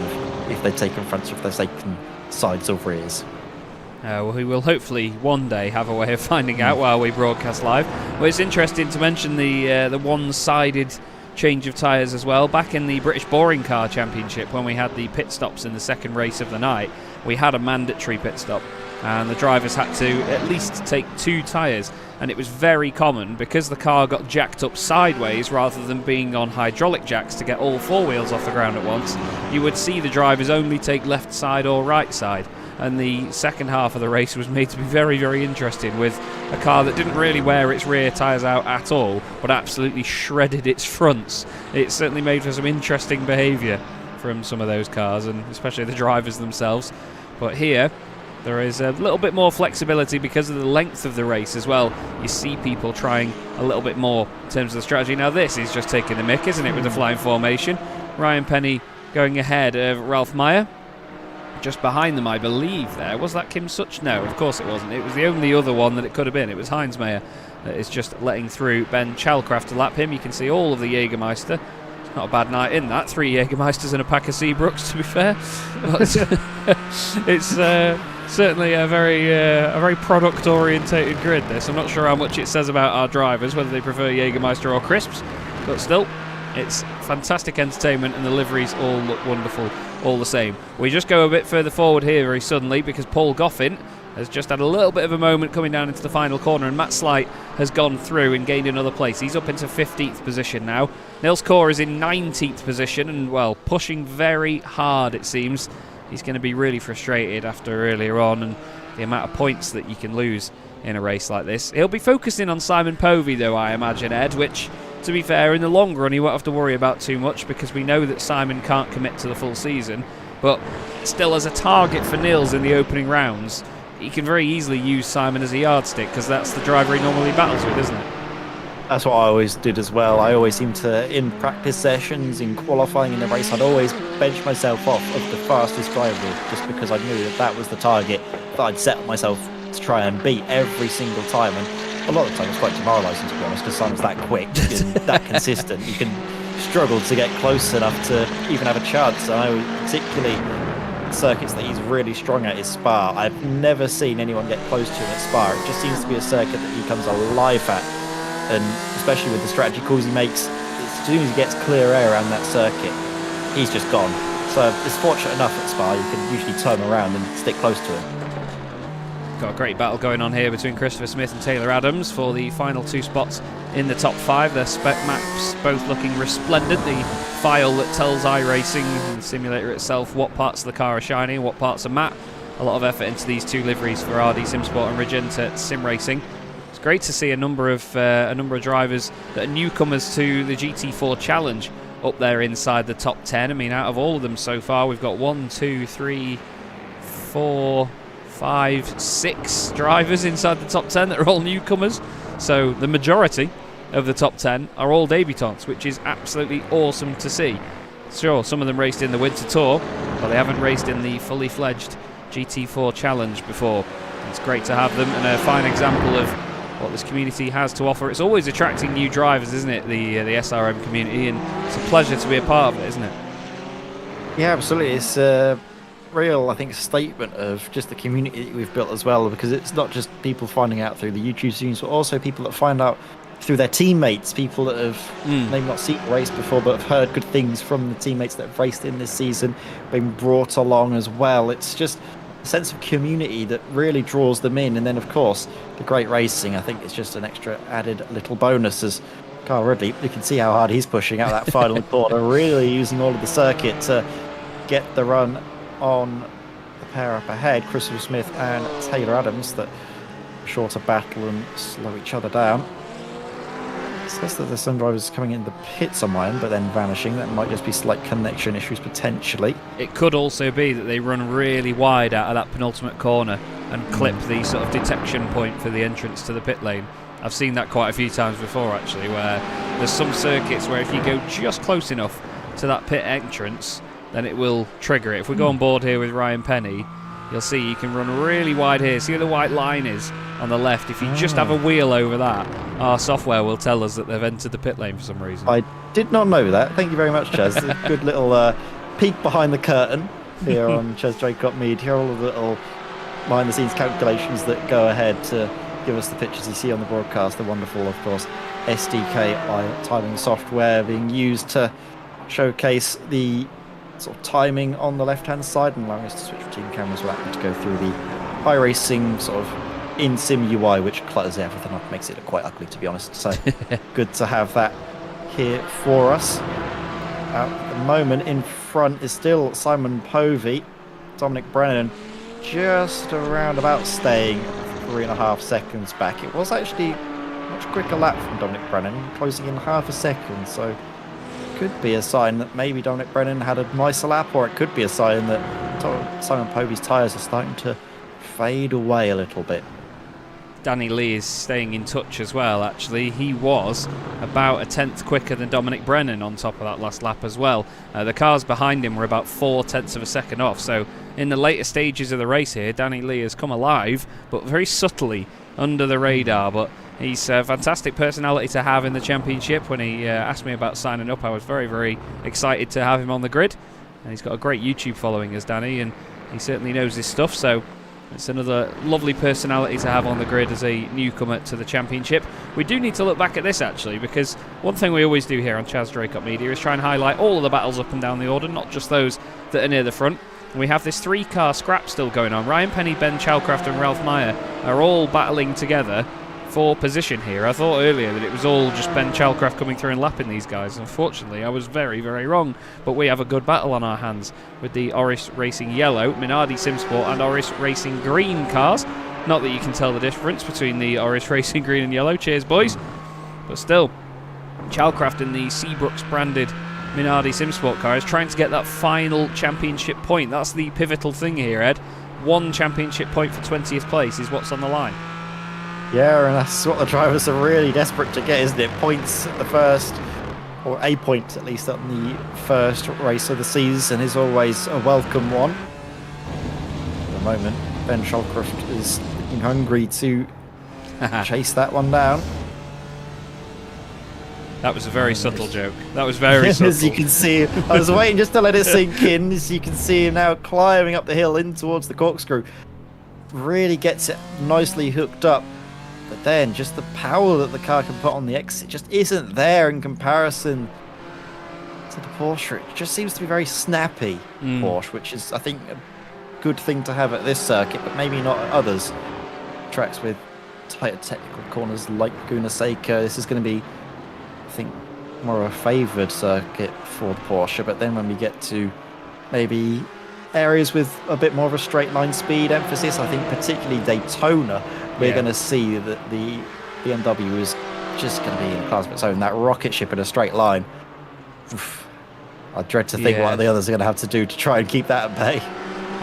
if they've taken fronts or if they've taken sides or rears. Well, we will hopefully one day have a way of finding out while we broadcast live. Well, it's interesting to mention the one-sided change of tyres as well. Back in the British Boring Car Championship, when we had the pit stops in the second race of the night, we had a mandatory pit stop, and the drivers had to at least take 2 tyres, and it was very common because the car got jacked up sideways rather than being on hydraulic jacks to get all 4 wheels off the ground at once. You would see the drivers only take left side or right side, and the second half of the race was made to be very, very interesting, with a car that didn't really wear its rear tyres out at all but absolutely shredded its fronts. It certainly made for some interesting behaviour from some of those cars, and especially the drivers themselves. But here there is a little bit more flexibility because of the length of the race as well. You see people trying a little bit more in terms of the strategy. Now this is just taking the mick, isn't it, with the flying formation. Ryan Penny going ahead of Ralph Meyer. Just behind them, I believe there. Was that Kim Such? No, of course it wasn't. It was the only other one that it could have been. It was Heinz Meyer that is just letting through Ben Chalcraft to lap him. You can see all of the Jägermeister Not a bad night in that. 3 Jägermeisters and a pack of Seabrooks, to be fair. But it's certainly a very product-orientated grid, this. I'm not sure how much it says about our drivers, whether they prefer Jägermeister or crisps, but still, it's fantastic entertainment, and the liveries all look wonderful all the same. We just go a bit further forward here very suddenly because Paul Goffin has just had a little bit of a moment coming down into the final corner, and Matt Slight has gone through and gained another place. He's up into 15th position now. Nils Kaur is in 19th position and, well, pushing very hard, it seems. He's going to be really frustrated after earlier on and the amount of points that you can lose in a race like this. He'll be focusing on Simon Povey, though, I imagine, Ed, which, to be fair, in the long run he won't have to worry about too much because we know that Simon can't commit to the full season. But still, as a target for Nils in the opening rounds, he can very easily use Simon as a yardstick because that's the driver he normally battles with, isn't it? That's what I always did as well. I always seem to, in practice sessions, in qualifying in the race, I'd always bench myself off of the fastest driver just because I knew that that was the target that I'd set myself to try and beat every single time. And a lot of the time it's quite demoralising, to be honest, because Simon's that quick and that consistent. You can struggle to get close enough to even have a chance. And I know particularly circuits that he's really strong at is Spa. I've never seen anyone get close to him at Spa. It just seems to be a circuit that he comes alive at, and especially with the strategy calls he makes, as soon as he gets clear air around that circuit, he's just gone. So it's fortunate enough at Spa you can usually turn around and stick close to him. Got a great battle going on here between Christopher Smith and Taylor Adams for the final 2 spots in the top 5. Their spec maps both looking resplendent. The file that tells iRacing and the simulator itself what parts of the car are shiny and what parts are matte. A lot of effort into these 2 liveries for RD SimSport and Regenta Sim Racing. It's great to see a number of drivers that are newcomers to the GT4 Challenge up there inside the top 10. I mean, out of all of them so far, we've got 1, 2, 3, 4, 5, 6 drivers inside the top 10 that are all newcomers. So the majority of the top 10 are all debutants, which is absolutely awesome to see. Sure, some of them raced in the Winter Tour, but they haven't raced in the fully fledged GT4 Challenge before. It's great to have them, and a fine example of what this community has to offer. It's always attracting new drivers, isn't it, the SRM community, and it's a pleasure to be a part of it, isn't it? Yeah, absolutely. It's a real, I think, statement of just the community that we've built as well, because it's not just people finding out through the YouTube streams, but also people that find out through their teammates, people that have maybe not seen the race before but have heard good things from the teammates that have raced in this season, been brought along as well. It's just a sense of community that really draws them in. And then, of course, the great racing, I think it's just an extra added little bonus. As Carl Ridley, you can see how hard he's pushing out that final corner, really using all of the circuit to get the run on the pair up ahead, Christopher Smith and Taylor Adams, that shorter battle and slow each other down. It says that there's some drivers coming in the pits on mine, but then vanishing. That might just be slight connection issues potentially. It could also be that they run really wide out of that penultimate corner and clip the sort of detection point for the entrance to the pit lane. I've seen that quite a few times before, actually, where there's some circuits where if you go just close enough to that pit entrance, then it will trigger it. If we go on board here with Ryan Penny, you'll see you can run really wide here. See where the white line is on the left? If you just have a wheel over that, our software will tell us that they've entered the pit lane for some reason. I did not know that. Thank you very much, Chaz. A good little peek behind the curtain here on Chaz Draycott Mead. Here are all of the little behind-the-scenes calculations that go ahead to give us the pictures you see on the broadcast. The wonderful, of course, SDK timing software being used to showcase the sort of timing on the left-hand side and allowing us to switch between cameras without having to go through the iRacing sort of in-sim UI, which clutters everything up, makes it look quite ugly, to be honest. So good to have that here for us. At the moment, in front is still Simon Povey. Dominic Brennan just around about staying 3.5 seconds back. It was actually a much quicker lap from Dominic Brennan, closing in half a second, so could be a sign that maybe Dominic Brennan had a nicer lap, or it could be a sign that Simon Povey's tyres are starting to fade away a little bit. Danny Lee is staying in touch as well, actually. He was about a tenth quicker than Dominic Brennan on top of that last lap as well. The cars behind him were about 0.4 of a second off, so in the later stages of the race here, Danny Lee has come alive, but very subtly under the radar. But He's a fantastic personality to have in the championship. When he asked me about signing up, I was very, very excited to have him on the grid. And he's got a great YouTube following as Danny, and he certainly knows his stuff, so it's another lovely personality to have on the grid as a newcomer to the championship. We do need to look back at this, actually, because one thing we always do here on Chaz Draycott Media is try and highlight all of the battles up and down the order, not just those that are near the front. And we have this 3-car scrap still going on. Ryan Penny, Ben Chalcraft and Ralph Meyer are all battling together for position here. I thought earlier that it was all just Ben Chalcraft coming through and lapping these guys. Unfortunately, I was very, very wrong. But we have a good battle on our hands with the Oris Racing Yellow, Minardi Simsport and Oris Racing Green cars. Not that you can tell the difference between the Oris Racing Green and Yellow. Cheers, boys. But still, Chalcraft in the Seabrooks branded Minardi Simsport car is trying to get that final championship point. That's the pivotal thing here, Ed. 1 championship point for 20th place is what's on the line. Yeah, and that's what the drivers are really desperate to get, isn't it? Points at the first, or a point at least on the first race of the season is always a welcome one. At the moment, Ben Chalcraft is looking hungry to chase that one down. That was a very subtle joke. That was very subtle. As you can see, I was waiting just to let it sink in. As you can see him now climbing up the hill in towards the corkscrew. Really gets it nicely hooked up. But then just the power that the car can put on the exit just isn't there in comparison to the Porsche. It just seems to be very snappy, Porsche, which is, I think, a good thing to have at this circuit, but maybe not at others. Tracks with tighter technical corners like Laguna Seca. This is going to be, I think, more of a favoured circuit for the Porsche. But then when we get to maybe areas with a bit more of a straight line speed emphasis, I think particularly Daytona, we're going to see that the BMW is just going to be in a class of its own. That rocket ship in a straight line. Oof. I dread to think what the others are going to have to do to try and keep that at bay.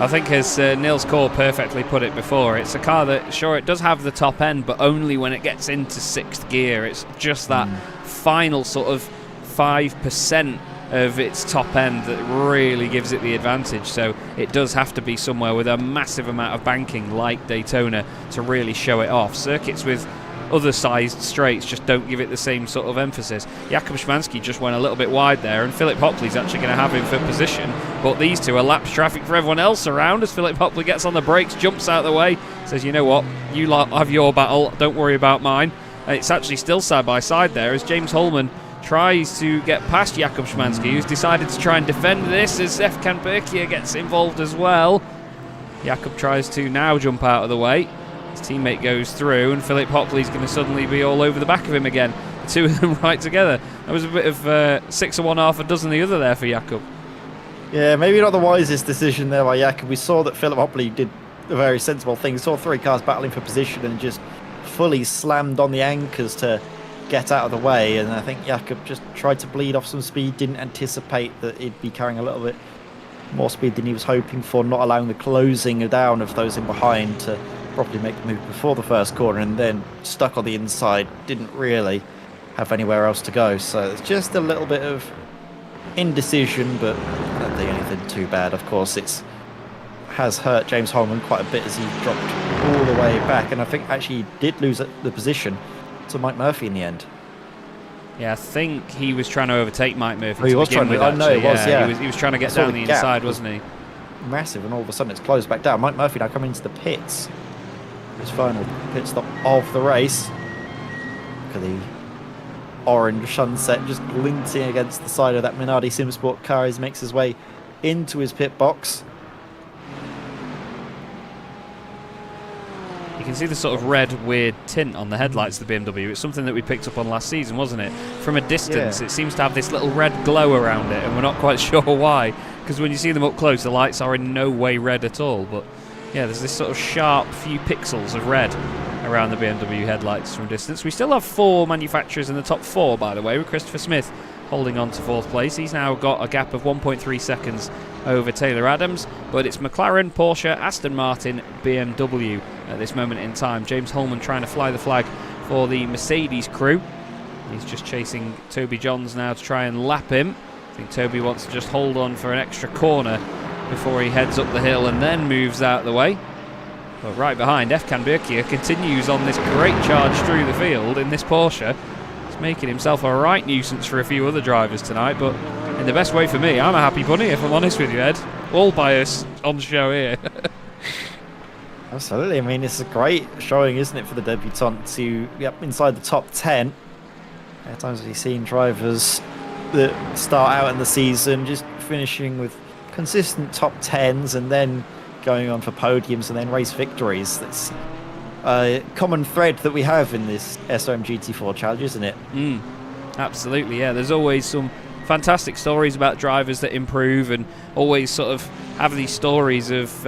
I think as Nils Core perfectly put it before, it's a car that, sure, it does have the top end, but only when it gets into 6th gear. It's just that final sort of 5% of its top end that really gives it the advantage. So it does have to be somewhere with a massive amount of banking like Daytona to really show it off. Circuits with other sized straights just don't give it the same sort of emphasis. Jakub Szymanski just went a little bit wide there, and Philip Hopley's actually going to have him for position, but these two are laps traffic for everyone else around as Philip Hopley gets on the brakes, jumps out of the way, says, you know what, you lot have your battle, don't worry about mine. And it's actually still side by side there as James Holman tries to get past Jakub Szymanski, who's decided to try and defend this as Efkan Berkier gets involved as well. Jakub tries to now jump out of the way. His teammate goes through, and Philip Hopley's going to suddenly be all over the back of him again. The two of them right together. That was a bit of 6 of one, half a dozen the other there for Jakub. Yeah, maybe not the wisest decision there by Jakub. We saw that Philip Hopley did a very sensible thing. We saw 3 cars battling for position and just fully slammed on the anchors to get out of the way, and I think Jakub just tried to bleed off some speed, didn't anticipate that he'd be carrying a little bit more speed than he was hoping for, not allowing the closing down of those in behind to properly make the move before the first corner, and then stuck on the inside, didn't really have anywhere else to go. So it's just a little bit of indecision, but I don't think anything too bad. Of course, it's has hurt James Holman quite a bit as he dropped all the way back, and I think actually he did lose the position to Mike Murphy in the end. Yeah, I think he was trying to overtake Mike Murphy. Oh, he was trying to. I know, he was trying to get down the inside, wasn't he? Massive, and all of a sudden it's closed back down. Mike Murphy now coming into the pits. His final pit stop of the race. Look at the orange sunset just glinting against the side of that Minardi Simsport car as he makes his way into his pit box. You can see the sort of red, weird tint on the headlights of the BMW. It's something that we picked up on last season, wasn't it? From a distance, It seems to have this little red glow around it, and we're not quite sure why. Because when you see them up close, the lights are in no way red at all. But yeah, there's this sort of sharp few pixels of red around the BMW headlights from distance. We still have 4 manufacturers in the top 4, by the way, with Christopher Smith holding on to 4th place. He's now got a gap of 1.3 seconds over Taylor Adams, but it's McLaren, Porsche, Aston Martin, BMW at this moment in time. James Holman trying to fly the flag for the Mercedes crew. He's just chasing Toby Johns now to try and lap him. I think Toby wants to just hold on for an extra corner before he heads up the hill and then moves out of the way. But right behind, Efkan Birkia continues on this great charge through the field in this Porsche. He's making himself a right nuisance for a few other drivers tonight, but in the best way for me. I'm a happy bunny, if I'm honest with you, Ed. All bias on show here. Absolutely. I mean, it's a great showing, isn't it, for the debutant to be up inside the top 10. At times we've seen drivers that start out in the season just finishing with consistent top 10s and then going on for podiums and then race victories. That's a common thread that we have in this SRM GT4 challenge, isn't it? Absolutely, yeah. There's always some fantastic stories about drivers that improve, and always sort of have these stories of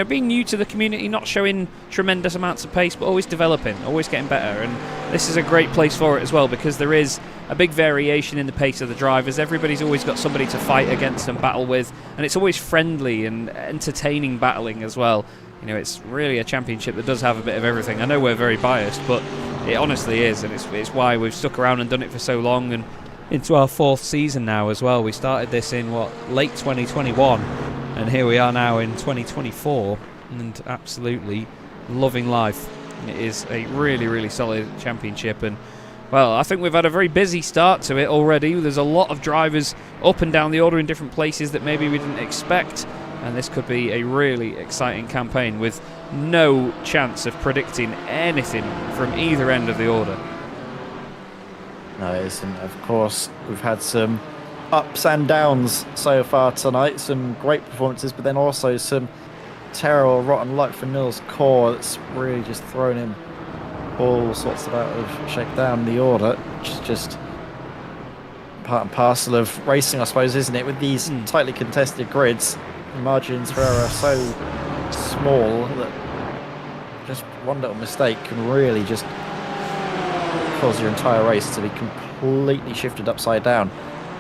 being new to the community, not showing tremendous amounts of pace, but always developing, always getting better. And this is a great place for it as well, because there is a big variation in the pace of the drivers. Everybody's always got somebody to fight against and battle with, and it's always friendly and entertaining battling as well. It's really a championship that does have a bit of everything. I know we're very biased, but it honestly is, and it's why we've stuck around and done it for so long, and into our 4th season now as well. We started this in late 2021, and here we are now in 2024, and absolutely loving life. It is a really, really solid championship, and well, I think we've had a very busy start to it already. There's a lot of drivers up and down the order in different places that maybe we didn't expect, and this could be a really exciting campaign with no chance of predicting anything from either end of the order. No, it isn't. Of course, we've had some ups and downs so far tonight. Some great performances, but then also some terrible, rotten luck for Nils Core that's really just thrown him all sorts of out of shape down the order, which is just part and parcel of racing, I suppose, isn't it? With these tightly contested grids, the margins for error are so small that just one little mistake can really just cause your entire race to be completely shifted upside down.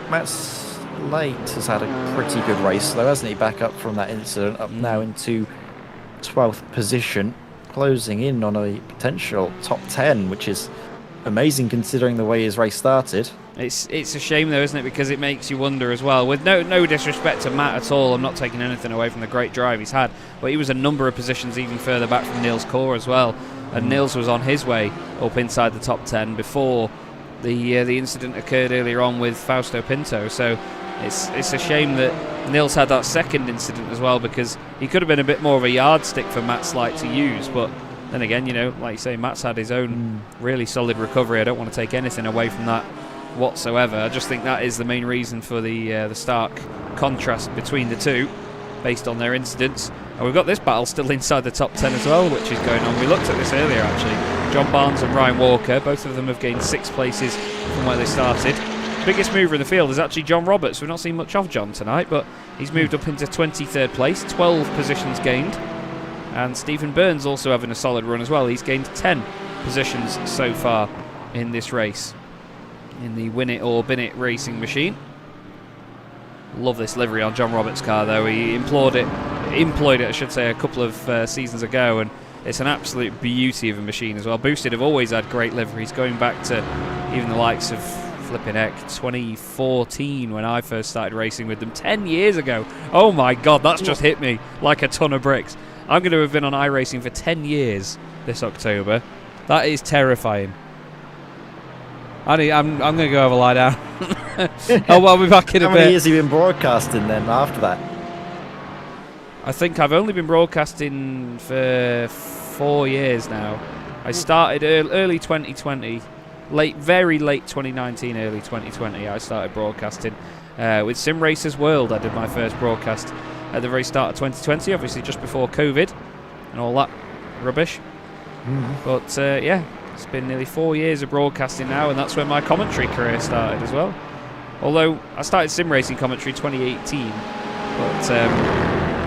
Matt Slate has had a pretty good race, though, hasn't he? Back up from that incident, up now into 12th position, closing in on a potential top 10, which is amazing considering the way his race started. It's a shame though, isn't it? Because it makes you wonder as well. With no disrespect to Matt at all, I'm not taking anything away from the great drive he's had, but he was a number of positions even further back from Nils Core as well. And Nils was on his way up inside the top 10 before the incident occurred earlier on with Fausto Pinto. So it's a shame that Nils had that second incident as well, because he could have been a bit more of a yardstick for Matt Slight to use. But then again, like you say, Matt's had his own really solid recovery. I don't want to take anything away from that whatsoever. I just think that is the main reason for the stark contrast between the two, based on their incidents. And we've got this battle still inside the top 10 as well, which is going on. We looked at this earlier, actually. John Barnes and Ryan Walker, both of them have gained 6 places from where they started. Biggest mover in the field is actually John Roberts. We've not seen much of John tonight, but he's moved up into 23rd place, 12 positions gained. And Stephen Burns also having a solid run as well. He's gained 10 positions so far in this race, in the win it or bin it racing machine. Love this livery on John Roberts' car, though. He employed it, I should say, a couple of seasons ago, and it's an absolute beauty of a machine as well. Boosted have always had great liveries, going back to even the likes of flipping heck 2014 when I first started racing with them 10 years ago. Oh my god, that's just hit me like a ton of bricks. I'm going to have been on iRacing for 10 years this October. That is terrifying. I'm going to go have a lie down. I'll be back in a bit. How many years have you been broadcasting then after that? I think I've only been broadcasting for 4 years now. I started early 2020, very late 2019, early 2020. I started broadcasting with Sim Racers World. I did my first broadcast at the very start of 2020, obviously just before COVID and all that rubbish. But yeah, it's been nearly 4 years of broadcasting now, and that's when my commentary career started as well. Although I started sim racing commentary 2018, but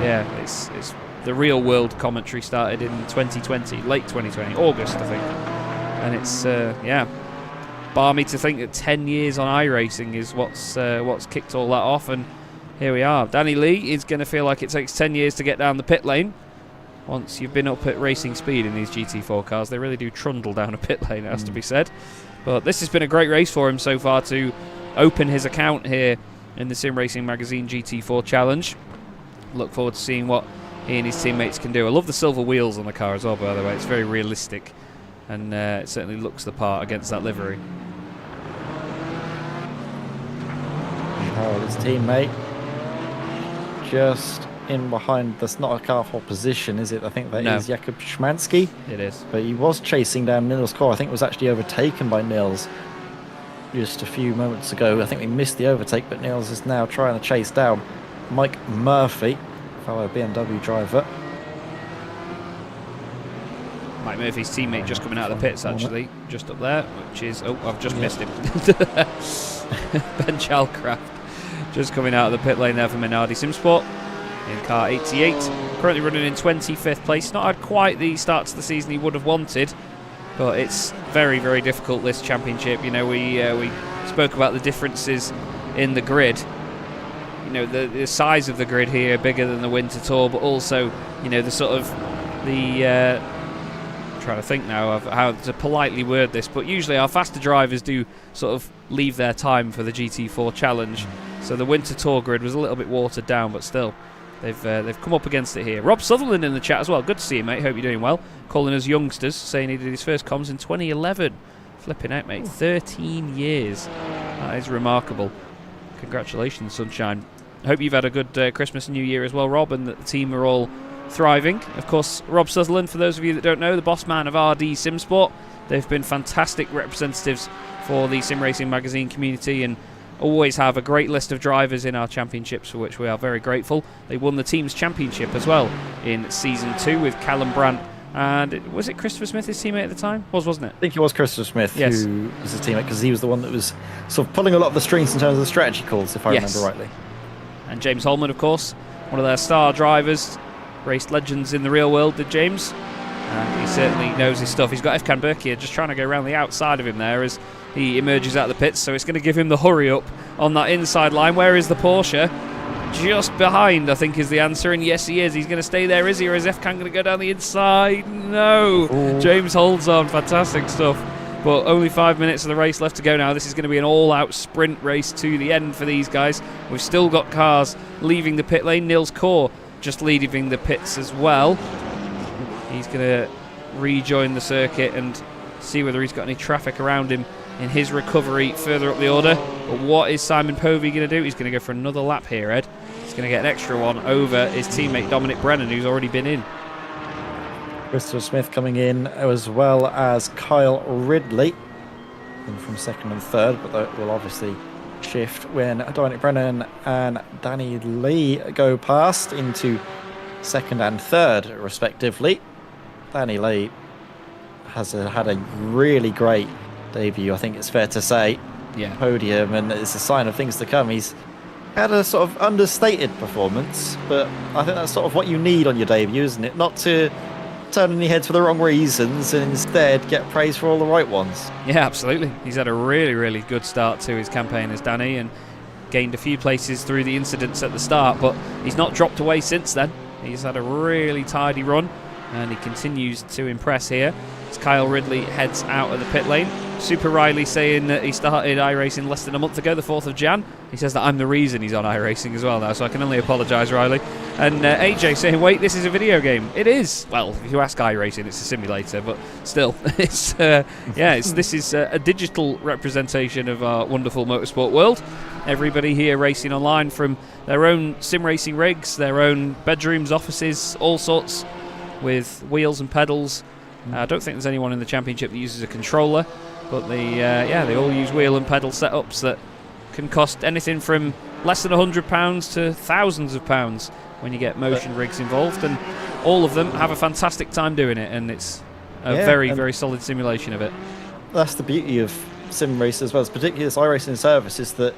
yeah, it's the real world commentary started in 2020, late 2020, August I think. And it's yeah, balmy to think that 10 years on iRacing is what's kicked all that off, and here we are. Danny Lee is going to feel like it takes 10 years to get down the pit lane. Once you've been up at racing speed in these GT4 cars, they really do trundle down a pit lane, it has to be said. But this has been a great race for him so far to open his account here in the Sim Racing Magazine GT4 Challenge. Look forward to seeing what he and his teammates can do. I love the silver wheels on the car as well, by the way. It's very realistic, and it certainly looks the part against that livery. Oh, his teammate just in behind. That's not a car for position, is it? I think that is Jakub Szymanski. It is. But he was chasing down Nils Kor. I think it was actually overtaken by Nils just a few moments ago. I think they missed the overtake, but Nils is now trying to chase down Mike Murphy, fellow BMW driver. Mike Murphy's teammate just coming out of the pits, actually, just up there, which is... Oh, I've just missed him. Ben Chalcraft just coming out of the pit lane there for Minardi Simsport in car 88. Currently running in 25th place. Not had quite the start to the season he would have wanted, but it's very, very difficult, this championship. You know, we spoke about the differences in the grid. You know, the size of the grid here bigger than the Winter Tour, but also, you know, the sort of the... trying to think now of how to politely word this, but usually our faster drivers do sort of leave their time for the GT4 challenge, so the Winter Tour grid was a little bit watered down, but still they've come up against it here. Rob Sutherland in the chat as well. Good to see you, mate. Hope you're doing well. Calling us youngsters, saying he did his first comms in 2011. Flipping out, mate. 13 years. That is remarkable. Congratulations, sunshine. I hope you've had a good Christmas and New Year as well, Rob, and that the team are all thriving. Of course, Rob Sutherland, for those of you that don't know, the boss man of RD Simsport. They've been fantastic representatives for the sim racing magazine community and always have a great list of drivers in our championships, for which we are very grateful. They won the team's championship as well in season 2 with Callum Brandt, and was it Christopher Smith, his teammate at the time? Wasn't it? I think it was Christopher Smith yes. who was his teammate, because he was the one that was sort of pulling a lot of the strings in terms of the strategy calls, if I remember rightly. And James Holman, of course, one of their star drivers. Raced legends in the real world, did James. And he certainly knows his stuff. He's got Efkan Berkier just trying to go around the outside of him there as he emerges out of the pits, so it's going to give him the hurry up on that inside line. Where is the Porsche? Just behind, I think, is the answer, and yes, he is. He's going to stay there, is he, or is Efkan going to go down the inside? No! Ooh. James holds on. Fantastic stuff. But only 5 minutes of the race left to go now. This is going to be an all-out sprint race to the end for these guys. We've still got cars leaving the pit lane. Nils Kor just leaving the pits as well. He's going to rejoin the circuit and see whether he's got any traffic around him in his recovery further up the order. But what is Simon Povey going to do? He's going to go for another lap here, Ed. He's going to get an extra one over his teammate Dominic Brennan, who's already been in. Christopher Smith coming in, as well as Kyle Ridley in from second and third, but that will obviously shift when Dominic Brennan and Danny Lee go past into second and third respectively. Danny Lee has had a really great debut, I think it's fair to say. Yeah. Podium, and it's a sign of things to come. He's had a sort of understated performance, but I think that's sort of what you need on your debut, isn't it? Not to turn any heads for the wrong reasons and instead get praise for all the right ones. Yeah, absolutely. He's had a really, really good start to his campaign as Danny and gained a few places through the incidents at the start, but he's not dropped away since then. He's had a really tidy run and he continues to impress here as Kyle Ridley heads out of the pit lane. Super Riley saying that he started iRacing less than a month ago, the 4th of Jan. He says that I'm the reason he's on iRacing as well now, so I can only apologise, Riley. And AJ saying, wait, this is a video game. It is. Well, if you ask iRacing, it's a simulator, but still, this is a digital representation of our wonderful motorsport world. Everybody here racing online from their own sim racing rigs, their own bedrooms, offices, all sorts, with wheels and pedals. I don't think there's anyone in the championship that uses a controller, but they all use wheel and pedal setups that can cost anything from less than £100 to thousands of pounds when you get motion rigs involved, and all of them have a fantastic time doing it, and it's a very solid simulation of it. That's the beauty of sim race as well, particularly this iRacing service, is that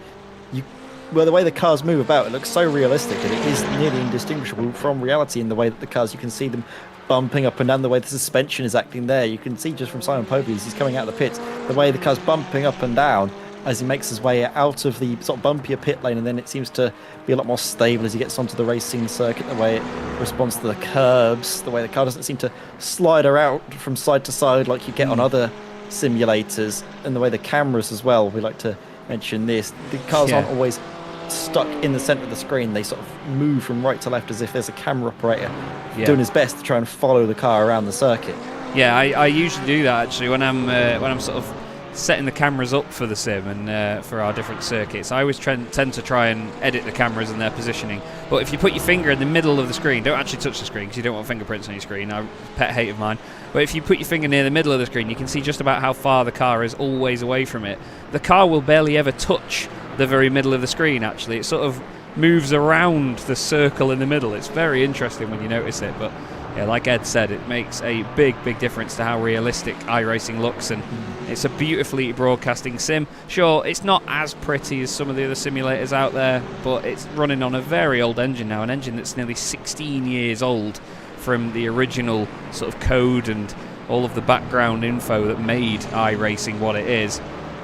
the way the cars move about, it looks so realistic, and it is nearly indistinguishable from reality in the way that the cars, you can see them bumping up and down, the way the suspension is acting there. You can see just from Simon Povey as he's coming out of the pits, the way the car's bumping up and down as he makes his way out of the sort of bumpier pit lane, and then it seems to be a lot more stable as he gets onto the racing circuit, the way it responds to the curbs, the way the car doesn't seem to slide around from side to side like you get on other simulators, and the way the cameras as well, we like to mention this, the cars aren't always stuck in the centre of the screen. They sort of move from right to left as if there's a camera operator Yeah. doing his best to try and follow the car around the circuit. Yeah, I usually do that actually when I'm sort of setting the cameras up for the sim and for our different circuits. I always tend to try and edit the cameras and their positioning. But if you put your finger in the middle of the screen, don't actually touch the screen because you don't want fingerprints on your screen. Pet hate of mine. But if you put your finger near the middle of the screen, you can see just about how far the car is always away from it. The car will barely ever touch the very middle of the screen actually. It sort of moves around the circle in the middle. It's very interesting when you notice it, but yeah, like Ed said, it makes a big difference to how realistic iRacing looks, and it's a beautifully broadcasting sim. Sure, it's not as pretty as some of the other simulators out there, but it's running on a very old engine now, an engine that's nearly 16 years old from the original sort of code and all of the background info that made iRacing what it is,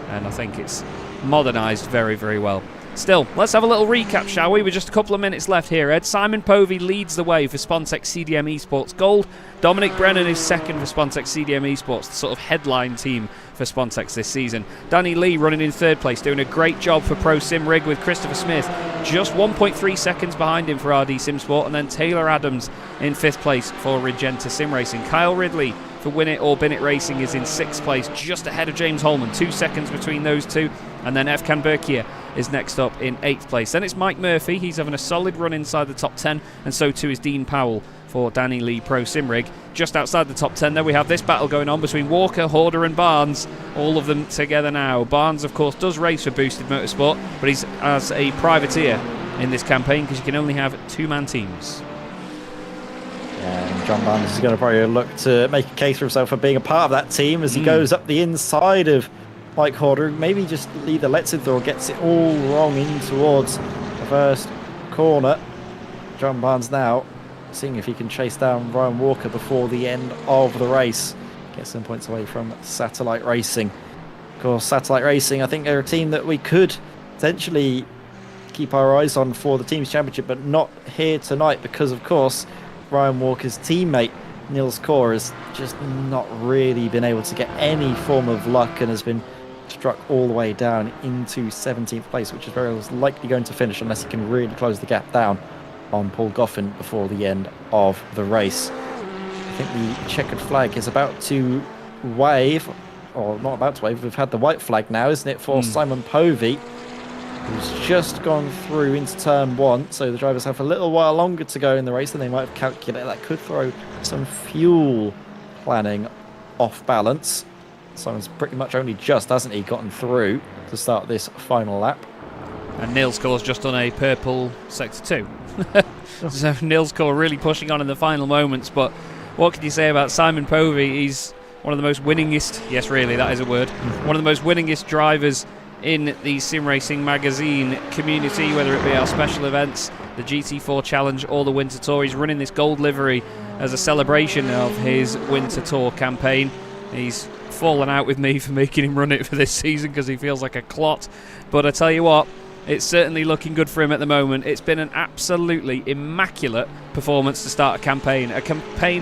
and I think it's modernised very well. Still, let's have a little recap, shall we? With just a couple of minutes left here, Ed. Simon Povey leads the way for Spontex CDM Esports Gold. Dominic Brennan is second for Spontex CDM Esports, the sort of headline team for Spontex this season. Danny Lee running in third place, doing a great job for Pro Sim Rig with Christopher Smith just 1.3 seconds behind him for RD Simsport, and then Taylor Adams in fifth place for Regenta Sim Racing. Kyle Ridley for Win It or Bin It Racing is in sixth place, just ahead of James Holman, 2 seconds between those two. And then Efkan Berkier is next up in 8th place. Then it's Mike Murphy. He's having a solid run inside the top 10, and so too is Dean Powell for Danny Lee Pro Sim Rig. Just outside the top 10 there we have this battle going on between Walker, Horder and Barnes, all of them together now. Barnes of course does race for Boosted Motorsport, but he's as a privateer in this campaign because you can only have 2-man teams. Yeah, and John Barnes is going to probably look to make a case for himself for being a part of that team as he goes up the inside of Mike Horder. Maybe just either lets it or gets it all wrong in towards the first corner. John Barnes now seeing if he can chase down Ryan Walker before the end of the race. Get some points away from Satellite Racing. Of course, Satellite Racing, I think they're a team that we could potentially keep our eyes on for the Teams Championship, but not here tonight because, of course, Ryan Walker's teammate Niels Kaur has just not really been able to get any form of luck and has been struck all the way down into 17th place, which is very likely going to finish unless he can really close the gap down on Paul Goffin before the end of the race. I think the checkered flag is about to wave, or not about to wave, we've had the white flag now, isn't it, for Simon Povey, who's just gone through into turn 1, so the drivers have a little while longer to go in the race than they might have calculated. That could throw some fuel planning off balance. Simon's pretty much only just, hasn't he, gotten through to start this final lap. And Niels Kaur's just on a purple sector 2. So Niels Kaur really pushing on in the final moments, but what can you say about Simon Povey? He's one of the most winningest, yes really, that is a word, one of the most winningest drivers in the Sim Racing magazine community, whether it be our special events, the GT4 Challenge or the Winter Tour. He's running this gold livery as a celebration of his Winter Tour campaign. He's fallen out with me for making him run it for this season because he feels like a clot, but I tell you what, it's certainly looking good for him at the moment. It's been an absolutely immaculate performance to start a campaign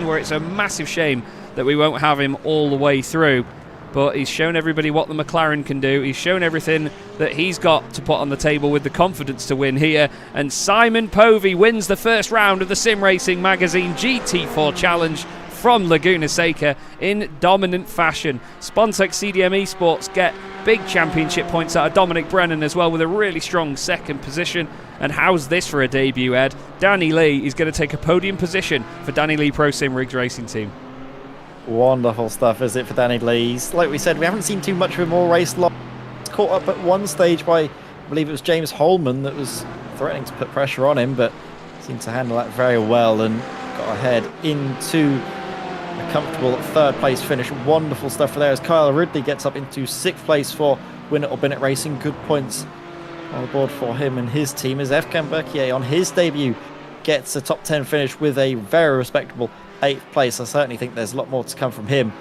where it's a massive shame that we won't have him all the way through. But he's shown everybody what the McLaren can do. He's shown everything that he's got to put on the table with the confidence to win here. And Simon Povey wins the first round of the Sim Racing Magazine GT4 Challenge from Laguna Seca in dominant fashion. Spontex CDM Esports get big championship points out of Dominic Brennan as well with a really strong second position. And how's this for a debut, Ed? Danny Lee is going to take a podium position for Danny Lee Pro Sim Rigs Racing Team. Wonderful stuff, is it, for Danny Lee? Like we said, we haven't seen too much of him all race long. He's caught up at one stage by, I believe it was James Holman that was threatening to put pressure on him, but seemed to handle that very well and got ahead into a comfortable third place finish. Wonderful stuff for there as Kyle Ridley gets up into sixth place for Win It or Bin It Racing. Good points on the board for him and his team as Efkan Berkier on his debut gets a top 10 finish with a very respectable 8th place. I certainly think there's a lot more to come from him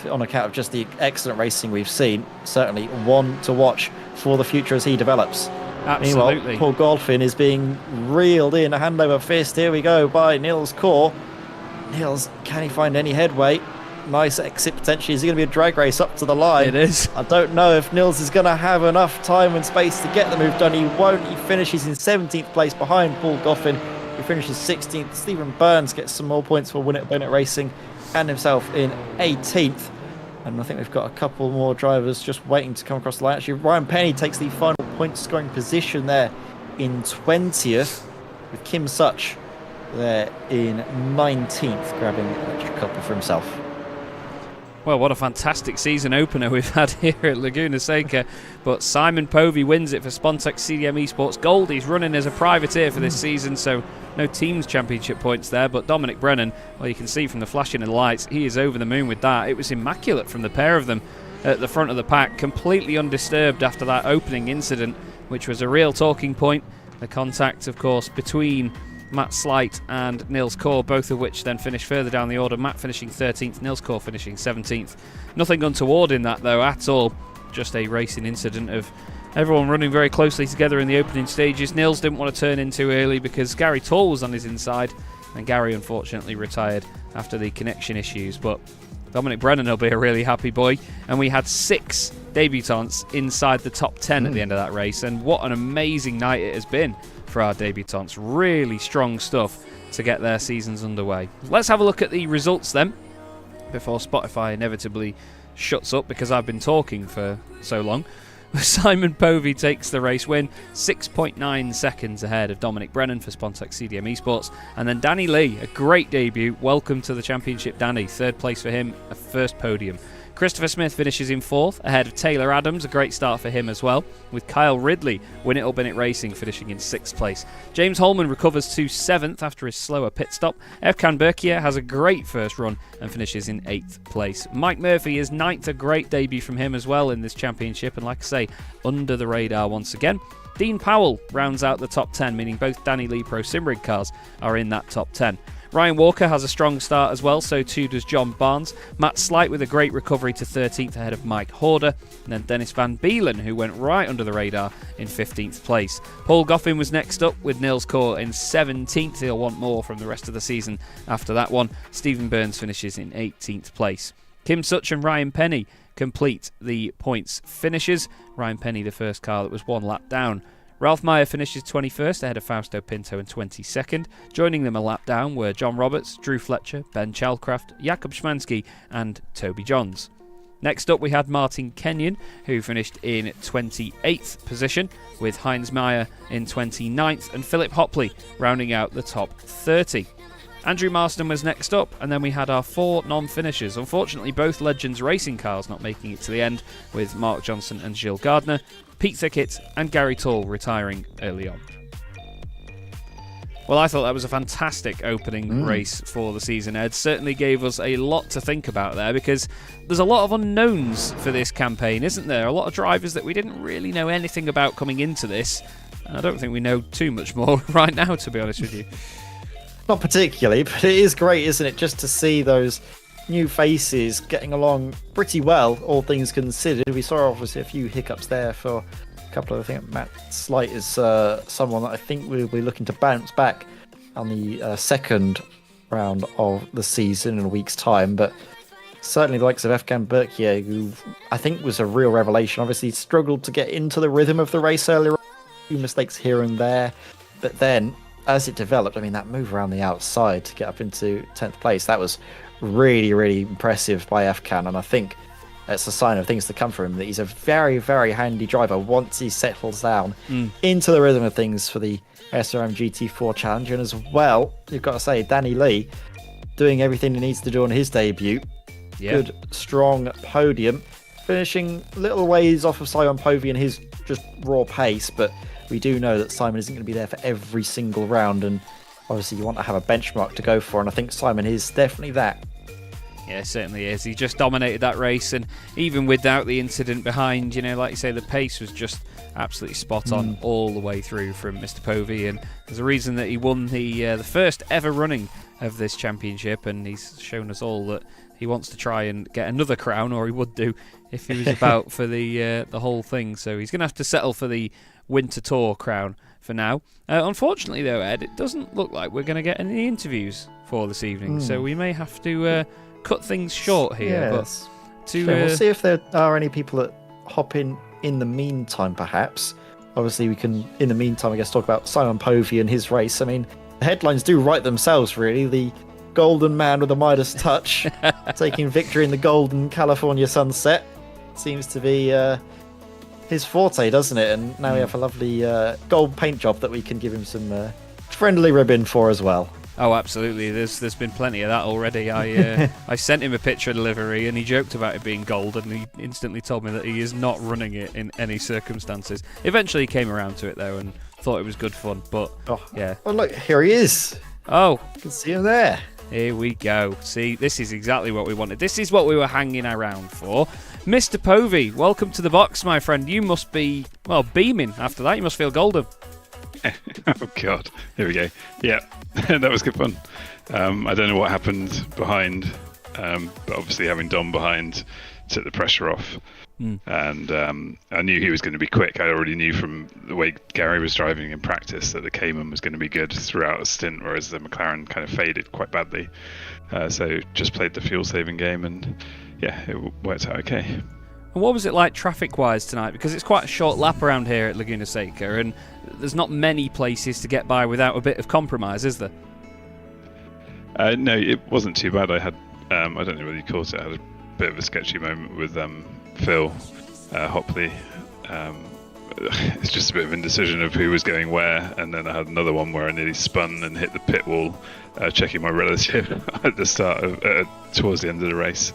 on account of just the excellent racing we've seen. Certainly one to watch for the future as he develops. Absolutely. Meanwhile, Paul Goldfin is being reeled in. A hand over fist. Here we go by Niels Kaur. Niels, can he find any headway? nice exit potentially. Is it going to be a drag race up to the line? It is. I don't know if Nils is going to have enough time and space to get the move done. He won't. He finishes in 17th place behind Paul Goffin, who finishes 16th. Stephen Burns gets some more points for Win It Racing and himself in 18th. And I think we've got a couple more drivers just waiting to come across the line. Actually, Ryan Penny takes the final point scoring position there in 20th, with Kim Such there in 19th, grabbing an extra couple for himself. Well, what a fantastic season opener we've had here at Laguna Seca. But Simon Povey wins it for Spontex CDM Esports Gold. He's running as a privateer for this season, so no teams championship points there. But Dominic Brennan, well, you can see from the flashing of the lights, he is over the moon with that. It was immaculate from the pair of them at the front of the pack, completely undisturbed after that opening incident, which was a real talking point. The contact, of course, between Matt Slight and Nils Kaur, both of which then finished further down the order. Matt finishing 13th, Nils Kaur finishing 17th. Nothing untoward in that, though, at all. Just a racing incident of everyone running very closely together in the opening stages. Nils didn't want to turn in too early because Gary Tall was on his inside, and Gary unfortunately retired after the connection issues. But Dominic Brennan will be a really happy boy. And we had 6 debutants inside the top 10 at the end of that race, and what an amazing night it has been for our debutants. Really strong stuff to get their seasons underway. Let's have a look at the results then, before Spotify inevitably shuts up because I've been talking for so long. Simon Povey takes the race win, 6.9 seconds ahead of Dominic Brennan for Spontex CDM Esports. And then Danny Lee, a great debut. Welcome to the championship, Danny. 3rd place for him, a first podium. Christopher Smith finishes in 4th, ahead of Taylor Adams, a great start for him as well, with Kyle Ridley, Win It or Bin It Racing, finishing in 6th place. James Holman recovers to 7th after his slower pit stop. Efkan Berkier has a great first run and finishes in 8th place. Mike Murphy is 9th, a great debut from him as well in this championship, and like I say, under the radar once again. Dean Powell rounds out the top 10, meaning both Danny Lee Pro Simrig cars are in that top 10. Ryan Walker has a strong start as well, so too does John Barnes. Matt Slight with a great recovery to 13th ahead of Mike Horder. And then Dennis Van Beelen, who went right under the radar in 15th place. Paul Goffin was next up with Nils Kaur in 17th. He'll want more from the rest of the season after that one. Stephen Burns finishes in 18th place. Kim Such and Ryan Penny complete the points finishes. Ryan Penny, the first car that was one lap down. Ralph Meyer finishes 21st ahead of Fausto Pinto in 22nd. Joining them a lap down were John Roberts, Drew Fletcher, Ben Chalcraft, Jakub Szymanski and Toby Johns. Next up we had Martin Kenyon, who finished in 28th position, with Heinz Meyer in 29th and Philip Hopley rounding out the top 30. Andrew Marston was next up, and then we had our 4 non-finishers. Unfortunately, both Legends racing cars not making it to the end, with Mark Johnson and Gilles Gardner, Pete Thickett and Gary Tall retiring early on. Well, I thought that was a fantastic opening race for the season, Ed. Certainly gave us a lot to think about there, because there's a lot of unknowns for this campaign, isn't there? A lot of drivers that we didn't really know anything about coming into this, and I don't think we know too much more right now, to be honest with you. Not particularly, but it is great, isn't it, just to see those new faces getting along pretty well, all things considered. We saw obviously a few hiccups there for a couple of, I think Matt Slight is someone that I think we'll be looking to bounce back on the second round of the season in a week's time, but certainly the likes of Efkan Berkier, who I think was a real revelation. Obviously struggled to get into the rhythm of the race earlier, a few mistakes here and there, but then as it developed, I mean, that move around the outside to get up into 10th place, that was really, really impressive by Efkan, and I think it's a sign of things to come for him, that he's a very, very handy driver once he settles down into the rhythm of things for the SRM GT4 Challenge. And as well, you've got to say, Danny Lee doing everything he needs to do on his debut. Yeah. Good, strong podium, finishing little ways off of Simon Povey in his just raw pace, but we do know that Simon isn't going to be there for every single round, and obviously you want to have a benchmark to go for, and I think Simon is definitely that. Yeah, certainly is. He just dominated that race, and even without the incident behind, you know, like you say, the pace was just absolutely spot on all the way through from Mr. Povey, and there's a reason that he won the first ever running of this championship, and he's shown us all that he wants to try and get another crown, or he would do if he was about for the whole thing. So he's going to have to settle for the Winter Tour crown for now. Unfortunately, though, Ed, it doesn't look like we're going to get any interviews for this evening, so we may have to cut things short here. Yes. But to We'll see if there are any people that hop in the meantime, perhaps. Obviously, we can, in the meantime, I guess, talk about Simon Povey and his race. I mean, the headlines do write themselves, really. The golden man with a Midas touch, taking victory in the golden California sunset, seems to be his forte, doesn't it? And now we have a lovely gold paint job that we can give him some friendly ribbon for as well. Oh, absolutely. There's been plenty of that already. I sent him a picture of the livery, and he joked about it being gold, and he instantly told me that he is not running it in any circumstances. Eventually, he came around to it though, and thought it was good fun. But yeah. Oh, look, here he is. Oh, You can see him there. here we go. See, this is exactly what we wanted. This is what we were hanging around for. Mr. Povey, welcome to the box, my friend. You must be, well, beaming after that. You must feel golden. Oh God, here we go. Yeah, that was good fun. I don't know what happened behind, but obviously having Dom behind took the pressure off. And I knew he was going to be quick. I already knew from the way Gary was driving in practice that the Cayman was going to be good throughout a stint, whereas the McLaren kind of faded quite badly. So just played the fuel-saving game, and yeah, it worked out okay. And what was it like traffic-wise tonight? Because it's quite a short lap around here at Laguna Seca, and there's not many places to get by without a bit of compromise, is there? No, it wasn't too bad. I had, I don't know whether you caught it, I had a bit of a sketchy moment with Phil Hopley. It's just a bit of indecision of who was going where, and then I had another one where I nearly spun and hit the pit wall, checking my relative at the start of, towards the end of the race.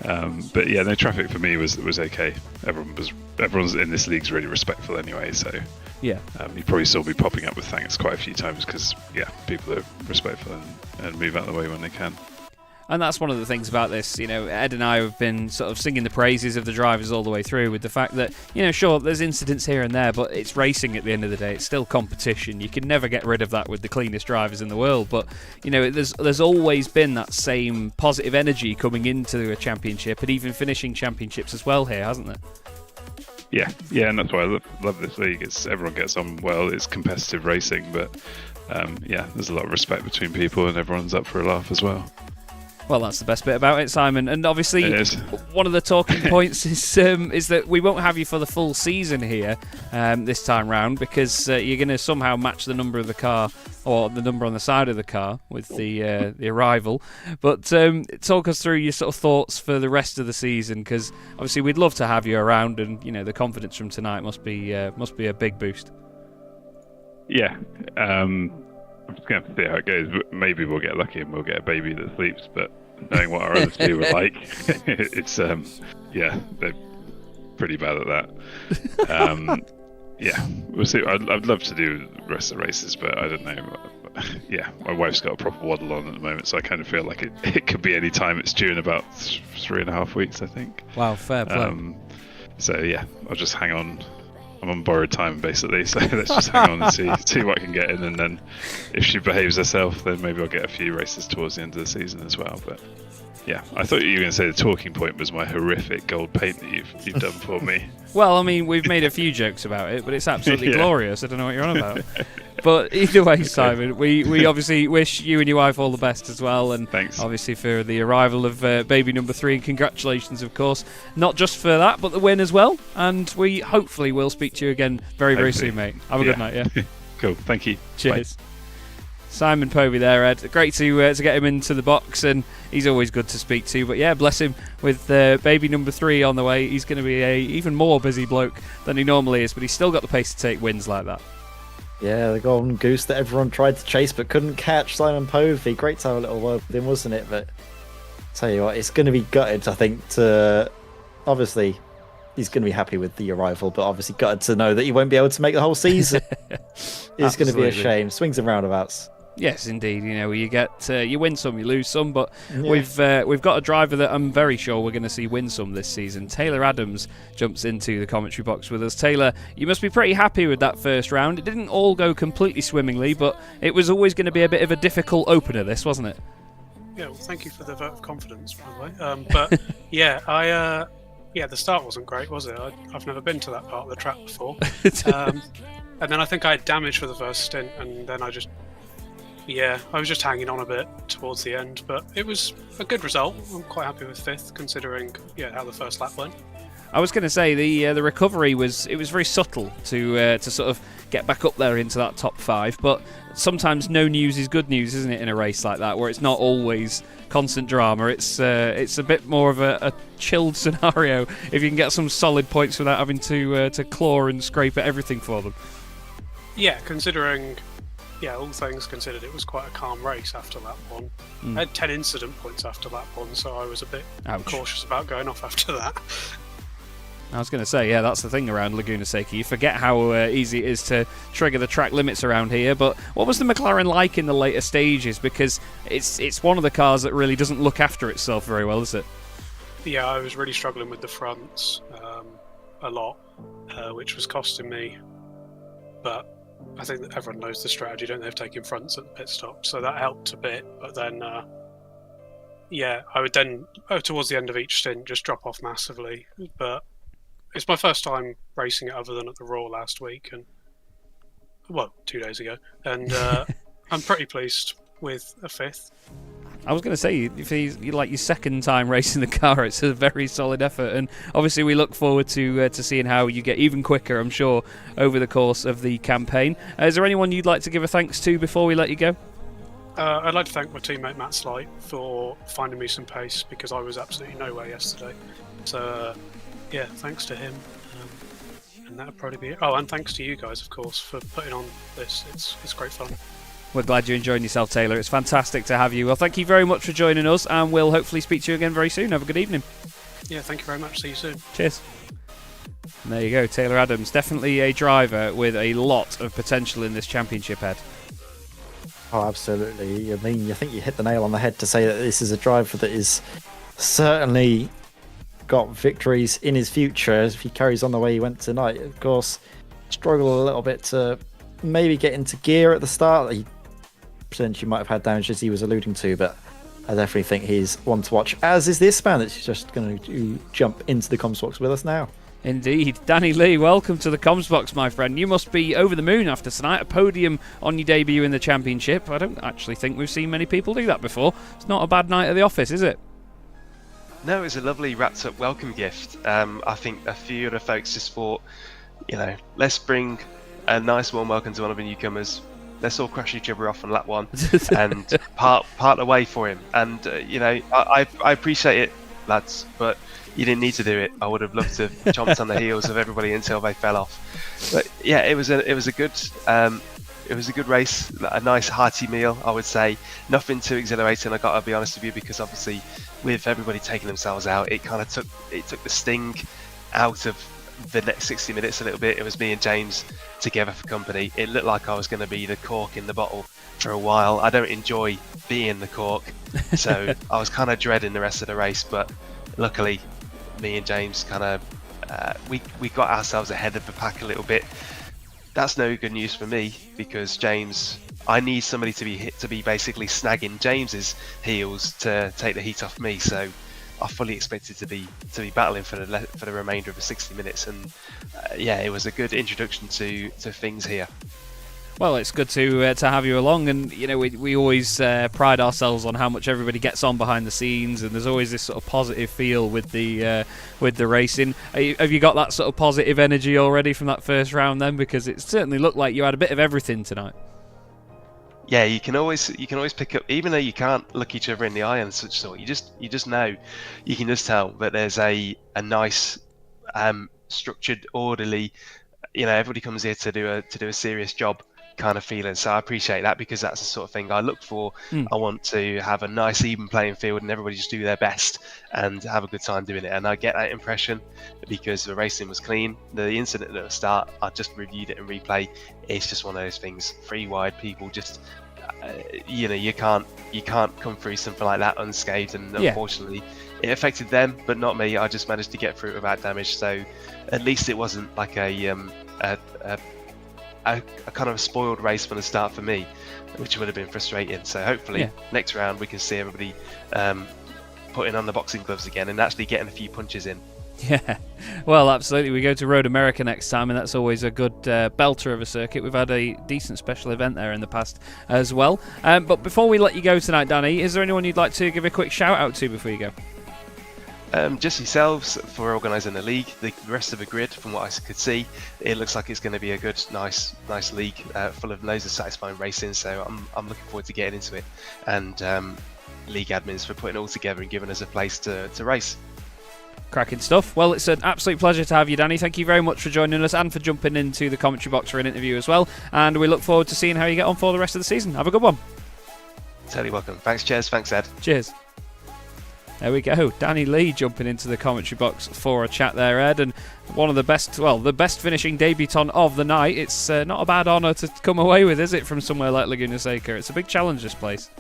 But yeah, no, traffic for me was okay. Everyone's in this league's really respectful anyway, so Yeah. you probably saw me popping up with thanks quite a few times because yeah, people are respectful and move out of the way when they can. And that's one of the things about this, you know, Ed and I have been sort of singing the praises of the drivers all the way through, with the fact that, you know, sure, there's incidents here and there, but it's racing at the end of the day. It's still competition. You can never get rid of that with the cleanest drivers in the world. But, you know, there's always been that same positive energy coming into a championship and even finishing championships as well here, hasn't there? Yeah, and that's why I love this league. Everyone gets on well. It's competitive racing, but yeah, there's a lot of respect between people, and everyone's up for a laugh as well. Well, that's the best bit about it, Simon. And obviously, It is. one of the talking points is that we won't have you for the full season here this time round, because you're going to somehow match the number of the car, or the number on the side of the car, with the arrival. But talk us through your sort of thoughts for the rest of the season, because obviously we'd love to have you around, and you know the confidence from tonight must be a big boost. Yeah, I'm just going to have to see how it goes. Maybe we'll get lucky and we'll get a baby that sleeps, but knowing what our other two are like, it's yeah, they're pretty bad at that. Yeah, we'll see. I'd love to do the rest of the races, but I don't know. Yeah, my wife's got a proper waddle on at the moment, so I kind of feel like it could be any time. It's due in about 3.5 weeks, I think. Wow, fair play. So yeah, I'll just hang on. I'm on borrowed time basically, so let's just hang on and see what I can get in, and then if she behaves herself, then maybe I'll get a few races towards the end of the season as well. But yeah, I thought you were going to say the talking point was my horrific gold paint that you've done for me. Well, I mean, we've made a few jokes about it, but it's absolutely glorious. I don't know what you're on about. But either way, Simon, we obviously wish you and your wife all the best as well. And thanks. Obviously for the arrival of baby number 3. And congratulations, of course, not just for that, but the win as well. And we hopefully will speak to you again very soon, mate. Have a good night, yeah? Cool, thank you. Cheers. Bye. Simon Povey there, Ed. Great to get him into the box, and he's always good to speak to. But yeah, bless him, with baby number 3 on the way. He's going to be a even more busy bloke than he normally is, but he's still got the pace to take wins like that. Yeah, the golden goose that everyone tried to chase but couldn't catch, Simon Povey. Great to have a little word with him, wasn't it? But tell you what, it's going to be gutted, I think, obviously he's going to be happy with the arrival, but obviously gutted to know that he won't be able to make the whole season. It's going to be a shame. Swings and roundabouts. Yes, indeed. You know, you get you win some, you lose some, but we've got a driver that I'm very sure we're going to see win some this season. Taylor Adams jumps into the commentary box with us. Taylor, you must be pretty happy with that first round. It didn't all go completely swimmingly, but it was always going to be a bit of a difficult opener, this, wasn't it? Yeah, well, thank you for the vote of confidence, by the way. But yeah, the start wasn't great, was it? I've never been to that part of the track before. And then I think I had damage for the first stint, and then I just Yeah, I was just hanging on a bit towards the end, but it was a good result. I'm quite happy with 5th, considering how the first lap went. I was going to say the recovery was very subtle to sort of get back up there into that top 5, but sometimes no news is good news, isn't it, in a race like that, where it's not always constant drama. It's a bit more of a chilled scenario if you can get some solid points without having to claw and scrape at everything for them. Yeah, considering, all things considered, it was quite a calm race after lap 1. I had 10 incident points after lap 1, so I was a bit cautious about going off after that. I was going to say, that's the thing around Laguna Seca. You forget how easy it is to trigger the track limits around here. But what was the McLaren like in the later stages? Because it's one of the cars that really doesn't look after itself very well, is it? Yeah, I was really struggling with the fronts a lot, which was costing me. But I think that everyone knows the strategy, don't they, of taking fronts at the pit stop. So that helped a bit. But then, I would then, towards the end of each stint, just drop off massively. But it's my first time racing it other than at the Raw last week, and 2 days ago, and I'm pretty pleased with a 5th. I was going to say, if he's like your second time racing the car, it's a very solid effort, and obviously we look forward to seeing how you get even quicker, I'm sure, over the course of the campaign. Is there anyone you'd like to give a thanks to before we let you go? I'd like to thank my teammate Matt Slight for finding me some pace, because I was absolutely nowhere yesterday. So thanks to him, and that would probably be it. Oh, and thanks to you guys, of course, for putting on this. It's great fun. We're glad you're enjoying yourself, Taylor. It's fantastic to have you. Well, thank you very much for joining us, and we'll hopefully speak to you again very soon. Have a good evening. Yeah, thank you very much. See you soon. Cheers. And there you go, Taylor Adams. Definitely a driver with a lot of potential in this championship, Ed. Oh, absolutely. I mean, I think you hit the nail on the head to say that this is a driver that is certainly got victories in his future if he carries on the way he went tonight. Of course, struggled a little bit to maybe get into gear at the start. He potentially might have had damage, as he was alluding to, but I definitely think he's one to watch, as is this man that's just going to jump into the comms box with us now. Indeed. Danny Lee, welcome to the comms box, my friend. You must be over the moon after tonight, a podium on your debut in the championship. I don't actually think we've seen many people do that before. It's not a bad night at the office, is it? No, it was a lovely wrapped-up welcome gift. I think a few other folks just thought, let's bring a nice warm welcome to one of the newcomers. Let's all crush each other off on lap 1 and part the way for him. And I appreciate it, lads, but you didn't need to do it. I would have loved to have chomped on the heels of everybody until they fell off. But yeah, it was a good race, a nice hearty meal, I would say. Nothing too exhilarating, I gotta be honest with you, because obviously with everybody taking themselves out, it kind of took the sting out of the next 60 minutes a little bit. It was me and James together for company. It looked like I was going to be the cork in the bottle for a while. I don't enjoy being the cork, so I was kind of dreading the rest of the race, but luckily me and James kind of we got ourselves ahead of the pack a little bit. That's no good news for me, because James, I need somebody to be basically snagging James's heels to take the heat off me. So I fully expected to be battling for the remainder of the 60 minutes, and it was a good introduction to things here. Well, it's good to have you along, and we always pride ourselves on how much everybody gets on behind the scenes, and there's always this sort of positive feel with the racing. Have you got that sort of positive energy already from that first round then? Because it certainly looked like you had a bit of everything tonight. Yeah, you can always pick up, even though you can't look each other in the eye and such sort. You just know, you can just tell that there's a nice, structured, orderly. Everybody comes here to do a serious job kind of feeling. So I appreciate that, because that's the sort of thing I look for. I want to have a nice even playing field and everybody just do their best and have a good time doing it. And I get that impression because the racing was clean. The incident at the start, I just reviewed it and replay. It's just one of those things. 3 wide people just, you can't come through something like that unscathed. And unfortunately, it affected them, but not me. I just managed to get through it without damage. So at least it wasn't like a kind of a spoiled race from the start for me, which would have been frustrating. So hopefully next round we can see everybody putting on the boxing gloves again and actually getting a few punches in. Yeah, well, absolutely. We go to Road America next time, and that's always a good belter of a circuit. We've had a decent special event there in the past as well. But before we let you go tonight, Danny, is there anyone you'd like to give a quick shout out to before you go? Just yourselves for organising the league. The rest of the grid, from what I could see, it looks like it's going to be a good, nice league full of loads of satisfying racing. So I'm looking forward to getting into it. And league admins for putting it all together and giving us a place to race. Cracking stuff. Well, it's an absolute pleasure to have you, Danny. Thank you very much for joining us and for jumping into the commentary box for an interview as well. And we look forward to seeing how you get on for the rest of the season. Have a good one. Totally welcome. Thanks, Chaz. Thanks, Ed. Cheers. There we go. Danny Lee jumping into the commentary box for a chat there, Ed. And one of the best, well, the best finishing debutant of the night. It's not a bad honour to come away with, is it, from somewhere like Laguna Seca? It's a big challenge, this place.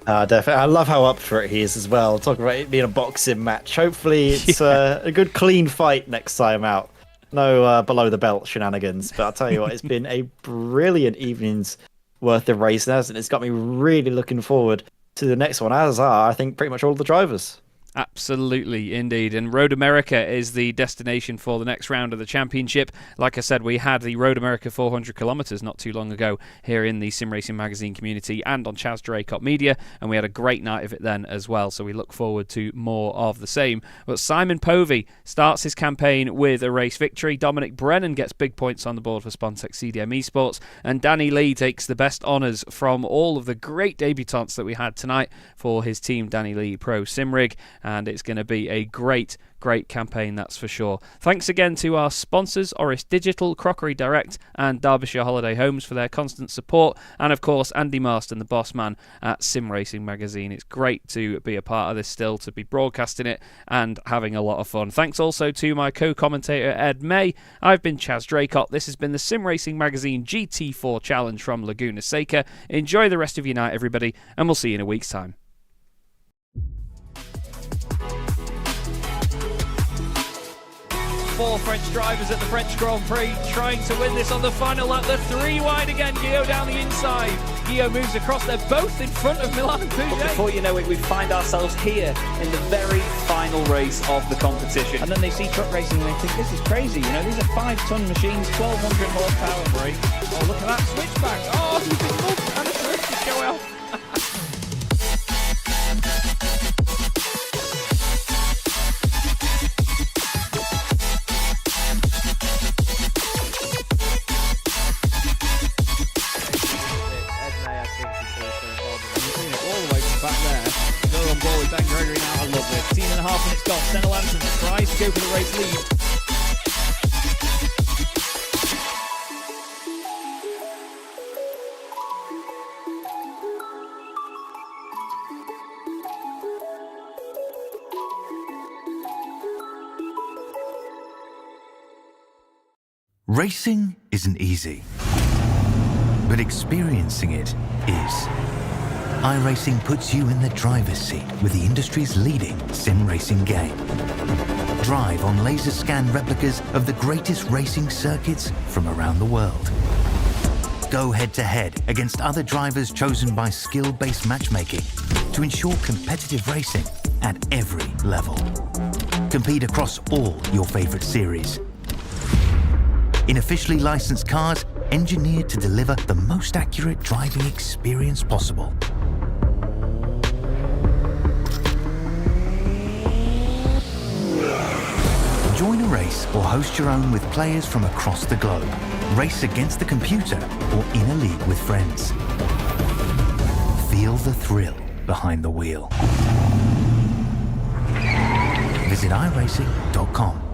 Definitely. I love how up for it he is as well. Talk about it being a boxing match. Hopefully it's a good clean fight next time out. No below the belt shenanigans. But I'll tell you what, it's been a brilliant evening's worth of racing, hasn't it? It's got me really looking forward to the next one, as are, I think, pretty much all the drivers. Absolutely, indeed. And Road America is the destination for the next round of the championship. Like I said, we had the Road America 400 kilometres not too long ago here in the Sim Racing Magazine community and on Chaz Draycott Media, and we had a great night of it then as well, so we look forward to more of the same. But Simon Povey starts his campaign with a race victory. Dominic Brennan gets big points on the board for Spontex CDM Esports, and Danny Lee takes the best honours from all of the great debutants that we had tonight for his team, Danny Lee Pro Simrig. And it's going to be a great campaign, that's for sure. Thanks again to our sponsors, Oris Digital, Crockery Direct and Derbyshire Holiday Homes for their constant support, and of course Andy Marston, the boss man at Sim Racing Magazine. It's great to be a part of this still, to be broadcasting it and having a lot of fun. Thanks also to my co-commentator Ed May. I've been Chaz Draycott. This has been the Sim Racing Magazine GT4 Challenge from Laguna Seca. Enjoy the rest of your night, everybody, and we'll see you in a week's time. 4 French drivers at the French Grand Prix trying to win this on the final lap. They're 3 wide again. Guillaume down the inside. Guillaume moves across. They're both in front of Milan and But Pouget. before you know it, we find ourselves here in the very final race of the competition. And then they see truck racing and they think, this is crazy. You know, these are 5-ton machines, 1,200 horsepower brake. Oh, look at that switchback. Oh, he's been mugged and a first is going off. Ben Gregory now, I love it. 18.5 minutes gone. Senna Lanson tries to go for the race lead. Racing isn't easy, but experiencing it is. iRacing puts you in the driver's seat with the industry's leading sim racing game. Drive on laser scan replicas of the greatest racing circuits from around the world. Go head-to-head against other drivers chosen by skill-based matchmaking to ensure competitive racing at every level. Compete across all your favorite series. In officially licensed cars, engineered to deliver the most accurate driving experience possible. Join a race or host your own with players from across the globe. Race against the computer or in a league with friends. Feel the thrill behind the wheel. Visit iRacing.com.